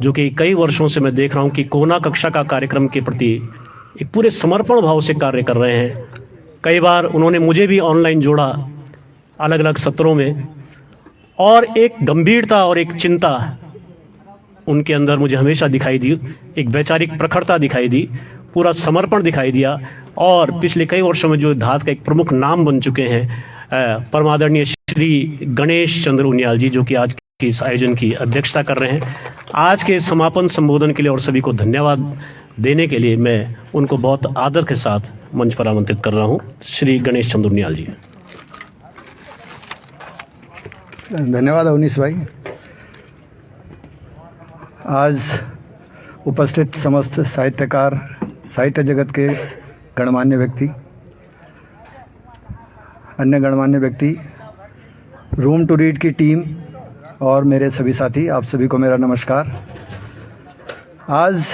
जो कि कई वर्षों से मैं देख रहा हूँ कि कोना कक्षा का कार्यक्रम के प्रति एक पूरे समर्पण भाव से कार्य कर रहे हैं। कई बार उन्होंने मुझे भी ऑनलाइन जोड़ा अलग अलग सत्रों में, और एक गंभीरता और एक चिंता उनके अंदर मुझे हमेशा दिखाई दी, एक वैचारिक प्रखरता दिखाई दी, पूरा समर्पण दिखाई दिया। और पिछले कई वर्षों में जो धात का एक प्रमुख नाम बन चुके हैं परमादरणीय श्री गणेश चंद्र उनियाल जी, जो कि आज की इस आयोजन की अध्यक्षता कर रहे हैं। आज के समापन संबोधन के लिए और सभी को धन्यवाद देने के लिए मैं उनको बहुत आदर के साथ मंच पर आमंत्रित कर रहा हूं। श्री गणेश चंद्र उनियाल जी। धन्यवाद अवनीश भाई। आज उपस्थित समस्त साहित्यकार, साहित्य जगत के गणमान्य व्यक्ति, अन्य गणमान्य व्यक्ति, रूम टू रीड की टीम और मेरे सभी साथी, आप सभी को मेरा नमस्कार। आज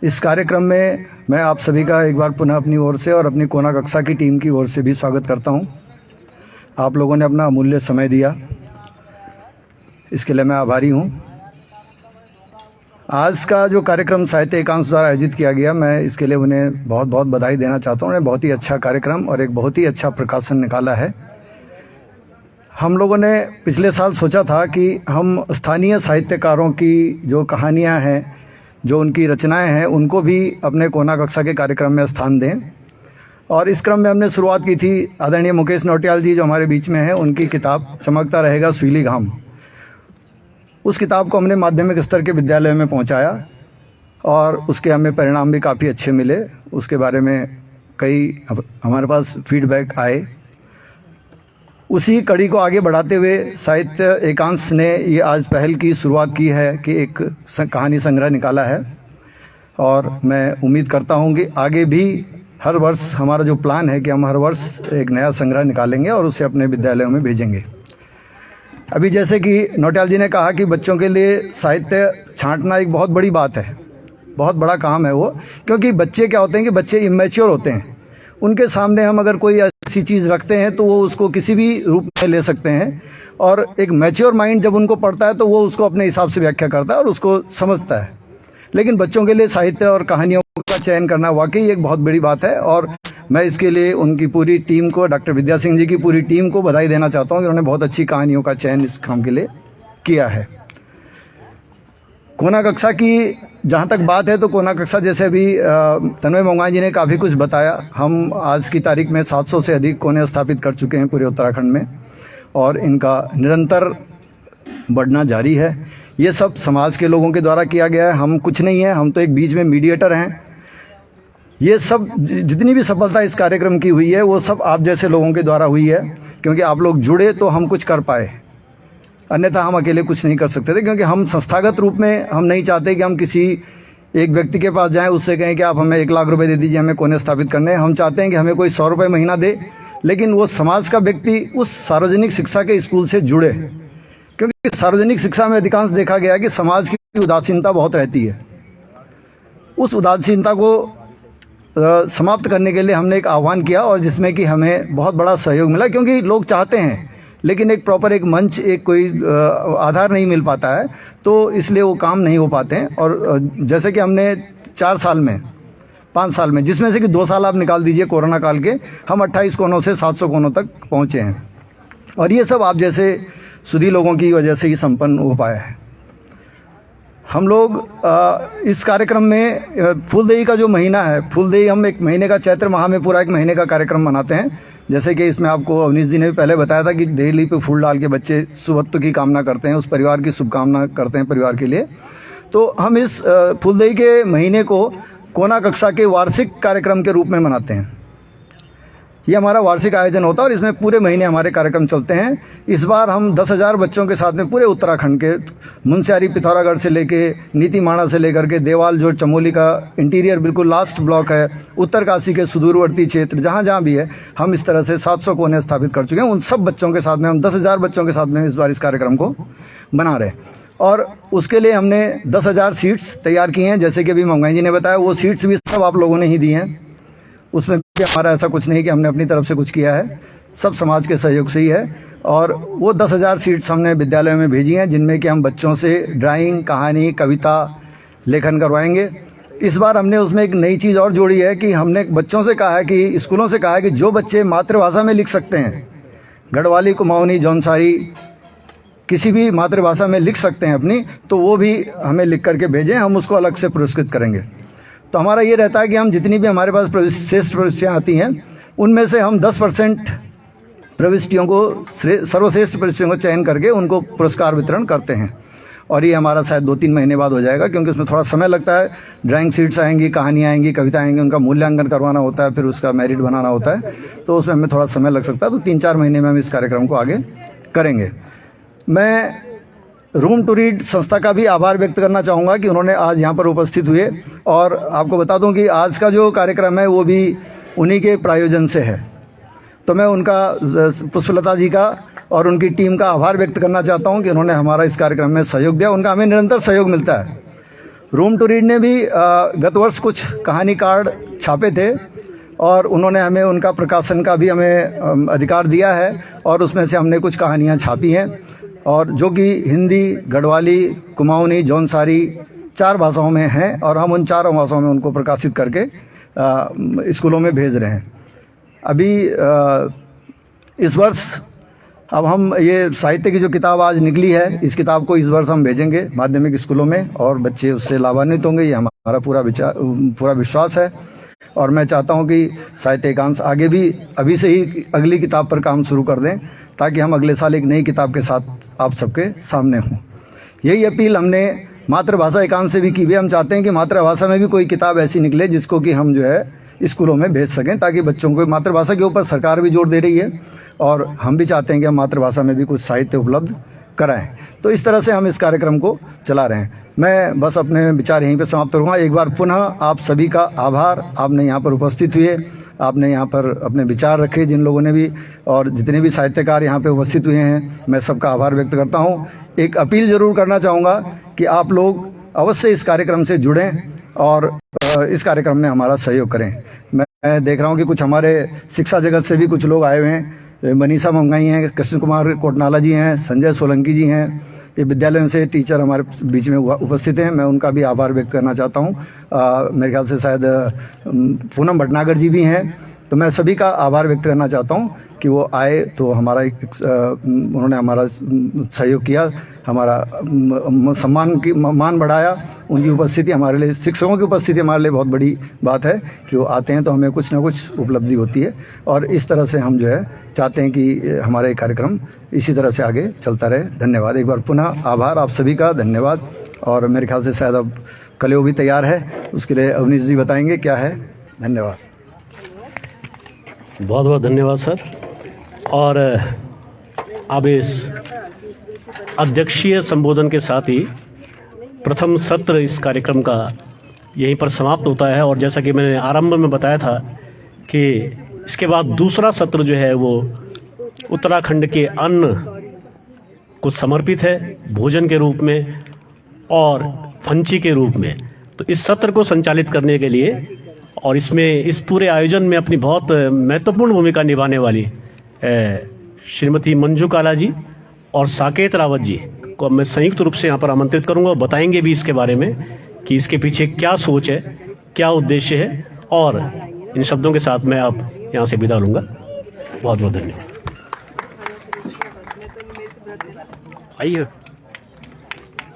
इस कार्यक्रम में मैं आप सभी का एक बार पुनः अपनी ओर से और अपनी कोना कक्षा की टीम की ओर से भी स्वागत करता हूं। आप लोगों ने अपना अमूल्य समय दिया, इसके लिए मैं आभारी हूं। आज का जो कार्यक्रम साहित्य एकांश द्वारा आयोजित किया गया, मैं इसके लिए उन्हें बहुत बहुत बधाई देना चाहता हूं। उन्हें बहुत ही अच्छा कार्यक्रम और एक बहुत ही अच्छा प्रकाशन निकाला है। हम लोगों ने पिछले साल सोचा था कि हम स्थानीय साहित्यकारों की जो कहानियां हैं, जो उनकी रचनाएं हैं, उनको भी अपने कोना कक्षा के कार्यक्रम में स्थान दें। और इस क्रम में हमने शुरुआत की थी आदरणीय मुकेश नौटियाल जी जो हमारे बीच में हैं, उनकी किताब चमकता रहेगा सुईली घाम। उस किताब को हमने माध्यमिक स्तर के विद्यालय में पहुंचाया और उसके हमें परिणाम भी काफ़ी अच्छे मिले। उसके बारे में कई हमारे पास फीडबैक आए। उसी कड़ी को आगे बढ़ाते हुए साहित्य एकांश ने ये आज पहल की शुरुआत की है कि एक कहानी संग्रह निकाला है और मैं उम्मीद करता हूँ कि आगे भी हर वर्ष हमारा जो प्लान है कि हम हर वर्ष एक नया संग्रह निकालेंगे और उसे अपने विद्यालयों में भेजेंगे। अभी जैसे कि नौटियाल जी ने कहा कि बच्चों के लिए साहित्य छांटना एक बहुत बड़ी बात है, बहुत बड़ा काम है वो, क्योंकि बच्चे क्या होते हैं कि बच्चे इमेच्योर होते हैं। उनके सामने हम अगर कोई ऐसी चीज़ रखते हैं तो वो उसको किसी भी रूप में ले सकते हैं और एक मैच्योर माइंड जब उनको पढ़ता है तो वो उसको अपने हिसाब से व्याख्या करता है और उसको समझता है। लेकिन बच्चों के लिए साहित्य और कहानियों का चयन करना वाकई एक बहुत बड़ी बात है और मैं इसके लिए उनकी पूरी टीम को, डॉक्टर विद्या सिंह जी की पूरी टीम को बधाई देना चाहता हूँ कि उन्होंने बहुत अच्छी कहानियों का चयन इस काम के लिए किया है। कोना कक्षा की जहाँ तक बात है तो कोना कक्षा जैसे अभी तन्मय मोंगाई जी ने काफ़ी कुछ बताया। हम आज की तारीख में 700 से अधिक कोने स्थापित कर चुके हैं पूरे उत्तराखंड में और इनका निरंतर बढ़ना जारी है। ये सब समाज के लोगों के द्वारा किया गया है, हम कुछ नहीं है, हम तो एक बीच में मीडिएटर हैं। ये सब जितनी भी सफलता इस कार्यक्रम की हुई है वो सब आप जैसे लोगों के द्वारा हुई है, क्योंकि आप लोग जुड़े तो हम कुछ कर पाए, अन्यथा हम अकेले कुछ नहीं कर सकते थे। क्योंकि हम संस्थागत रूप में हम नहीं चाहते कि हम किसी एक व्यक्ति के पास जाएं, उससे कहें कि आप हमें 1 लाख रुपए दे दीजिए, हमें कोने स्थापित करने हैं। हम चाहते हैं कि हमें कोई 100 रुपये महीना दे, लेकिन वो समाज का व्यक्ति उस सार्वजनिक शिक्षा के स्कूल से जुड़े, क्योंकि सार्वजनिक शिक्षा में अधिकांश देखा गया है कि समाज की उदासीनता बहुत रहती है। उस उदासीनता को समाप्त करने के लिए हमने एक आह्वान किया और जिसमें कि हमें बहुत बड़ा सहयोग मिला, क्योंकि लोग चाहते हैं लेकिन एक प्रॉपर एक मंच, एक कोई आधार नहीं मिल पाता है, तो इसलिए वो काम नहीं हो पाते हैं। और जैसे कि हमने 5 साल में, जिसमें से कि 2 साल आप निकाल दीजिए कोरोना काल के, हम 28 कोनों से 700 कोनों तक पहुँचे हैं और ये सब आप जैसे सुधी लोगों की वजह से ही संपन्न हो पाया है। हम लोग इस कार्यक्रम में फूलदेई का जो महीना है, फूलदेई हम एक महीने का, चैत्र माह में पूरा 1 महीने का कार्यक्रम मनाते हैं। जैसे कि इसमें आपको अवनीश जी ने भी पहले बताया था कि डेली पे फूल डाल के बच्चे शुभत्व की कामना करते हैं, उस परिवार की शुभकामना करते हैं परिवार के लिए। तो हम इस फूलदेई के महीने को कोना कक्षा के वार्षिक कार्यक्रम के रूप में मनाते हैं। ये हमारा वार्षिक आयोजन होता है और इसमें पूरे महीने हमारे कार्यक्रम चलते हैं। इस बार हम 10,000 बच्चों के साथ में पूरे उत्तराखंड के मुनस्यारी, पिथौरागढ़ से लेके नीतीमाणा से लेकर के देवाल, जो चमोली का इंटीरियर बिल्कुल लास्ट ब्लॉक है, उत्तरकाशी के सुदूरवर्ती क्षेत्र, जहाँ जहाँ भी है, हम इस तरह से 700 कोने स्थापित कर चुके हैं। उन सब बच्चों के साथ में, हम 10,000 बच्चों के साथ में इस बार इस कार्यक्रम को बना रहे हैं और उसके लिए हमने 10,000 सीट्स तैयार की हैं। जैसे कि अभी मोंगाई जी ने बताया, वो सीट्स भी सब आप लोगों ने ही दी हैं। उसमें भी हमारा ऐसा कुछ नहीं कि हमने अपनी तरफ से कुछ किया है, सब समाज के सहयोग से ही है। और वो 10,000 सीट्स हमने विद्यालयों में भेजी हैं, जिनमें कि हम बच्चों से ड्राइंग, कहानी, कविता, लेखन करवाएंगे। इस बार हमने उसमें एक नई चीज़ और जोड़ी है कि हमने बच्चों से कहा है कि, स्कूलों से कहा है कि जो बच्चे मातृभाषा में लिख सकते हैं, गढ़वाली, कुमाऊनी, जौनसारी, किसी भी मातृभाषा में लिख सकते हैं अपनी, तो वो भी हमें लिख करके भेजें, हम उसको अलग से पुरस्कृत करेंगे। तो हमारा ये रहता है कि हम जितनी भी हमारे पास श्रेष्ठ प्रविष्टियाँ आती हैं, उनमें से हम 10% प्रविष्टियों को, सर्वश्रेष्ठ प्रविष्टियों को चयन करके उनको पुरस्कार वितरण करते हैं। और ये हमारा शायद 2-3 महीने बाद हो जाएगा, क्योंकि उसमें थोड़ा समय लगता है। ड्राइंग शीट्स आएंगी, कहानियाँ आएंगी, कविता आएंगी, उनका मूल्यांकन करवाना होता है, फिर उसका मेरिट बनाना होता है, तो उसमें हमें थोड़ा समय लग सकता है। तो 3-4 महीने में हम इस कार्यक्रम को आगे करेंगे। मैं रूम टू रीड संस्था का भी आभार व्यक्त करना चाहूँगा कि उन्होंने आज यहाँ पर उपस्थित हुए, और आपको बता दूँ कि आज का जो कार्यक्रम है वो भी उन्हीं के प्रायोजन से है। तो मैं उनका, पुष्पलता जी का और उनकी टीम का आभार व्यक्त करना चाहता हूँ कि उन्होंने हमारा इस कार्यक्रम में सहयोग दिया। उनका हमें निरंतर सहयोग मिलता है। रूम टू रीड ने भी गत वर्ष कुछ कहानी कार्ड छापे थे, और उन्होंने हमें उनका प्रकाशन का भी हमें अधिकार दिया है, और उसमें से हमने कुछ कहानियाँ छापी हैं, और जो कि हिंदी, गढ़वाली, कुमाऊनी, जौनसारी 4 भाषाओं में हैं, और हम उन 4 भाषाओं में उनको प्रकाशित करके स्कूलों में भेज रहे हैं। अभी इस वर्ष अब हम ये साहित्य की जो किताब आज निकली है, इस किताब को इस वर्ष हम भेजेंगे माध्यमिक स्कूलों में, और बच्चे उससे लाभान्वित होंगे, ये हमारा पूरा विश्वास है। और मैं चाहता हूं कि साहित्य एकांश आगे भी अभी से ही अगली किताब पर काम शुरू कर दें, ताकि हम अगले साल एक नई किताब के साथ आप सबके सामने हों। यही अपील हमने मातृभाषा एकांश से भी की हुई। हम चाहते हैं कि मातृभाषा में भी कोई किताब ऐसी निकले जिसको कि हम जो है स्कूलों में भेज सकें, ताकि बच्चों को, मातृभाषा के ऊपर सरकार भी जोर दे रही है, और हम भी चाहते हैं कि हम मातृभाषा में भी कुछ साहित्य उपलब्ध कराएं। तो इस तरह से हम इस कार्यक्रम को चला रहे हैं। मैं बस अपने विचार यहीं पर समाप्त करूँगा। एक बार पुनः आप सभी का आभार, आपने यहाँ पर उपस्थित हुए, आपने यहाँ पर अपने विचार रखे, जिन लोगों ने भी, और जितने भी साहित्यकार यहाँ पे उपस्थित हुए हैं, मैं सबका आभार व्यक्त करता हूँ। एक अपील जरूर करना चाहूँगा कि आप लोग अवश्य इस कार्यक्रम से जुड़ें और इस कार्यक्रम में हमारा सहयोग करें। मैं देख रहा हूँ कि कुछ हमारे शिक्षा जगत से भी कुछ लोग आए हुए हैं। मनीषा मंगाई हैं, कृष्ण कुमार कोटनाला जी हैं, संजय सोलंकी जी हैं, ये विद्यालयों से टीचर हमारे बीच में उपस्थित हैं। मैं उनका भी आभार व्यक्त करना चाहता हूँ। मेरे ख्याल से शायद पूनम भटनागर जी भी हैं। तो मैं सभी का आभार व्यक्त करना चाहता हूँ कि वो आए, तो हमारा उन्होंने हमारा सहयोग किया, हमारा मान बढ़ाया। उनकी उपस्थिति हमारे लिए, शिक्षकों की उपस्थिति हमारे लिए बहुत बड़ी बात है कि वो आते हैं तो हमें कुछ ना कुछ उपलब्धि होती है, और इस तरह से हम जो है चाहते हैं कि हमारा कार्यक्रम इसी तरह से आगे चलता रहे। धन्यवाद। एक बार पुनः आभार आप सभी का, धन्यवाद। और मेरे ख्याल से शायद अब कलियो भी तैयार है, उसके लिए अवनीश जी बताएंगे क्या है। धन्यवाद। बहुत बहुत धन्यवाद सर। और अब इस अध्यक्षीय संबोधन के साथ ही प्रथम सत्र इस कार्यक्रम का यहीं पर समाप्त होता है। और जैसा कि मैंने आरंभ में बताया था कि इसके बाद दूसरा सत्र जो है वो उत्तराखंड के अन्न को समर्पित है, भोजन के रूप में और फंची के रूप में। तो इस सत्र को संचालित करने के लिए और इसमें, इस पूरे आयोजन में अपनी बहुत महत्वपूर्ण भूमिका निभाने वाली श्रीमती मंजू काला जी और साकेत रावत जी को मैं संयुक्त रूप से यहाँ पर आमंत्रित करूँगा, और बताएंगे भी इसके बारे में कि इसके पीछे क्या सोच है, क्या उद्देश्य है। और इन शब्दों के साथ मैं अब यहाँ से विदा लूँगा। बहुत बहुत धन्यवाद। आइए।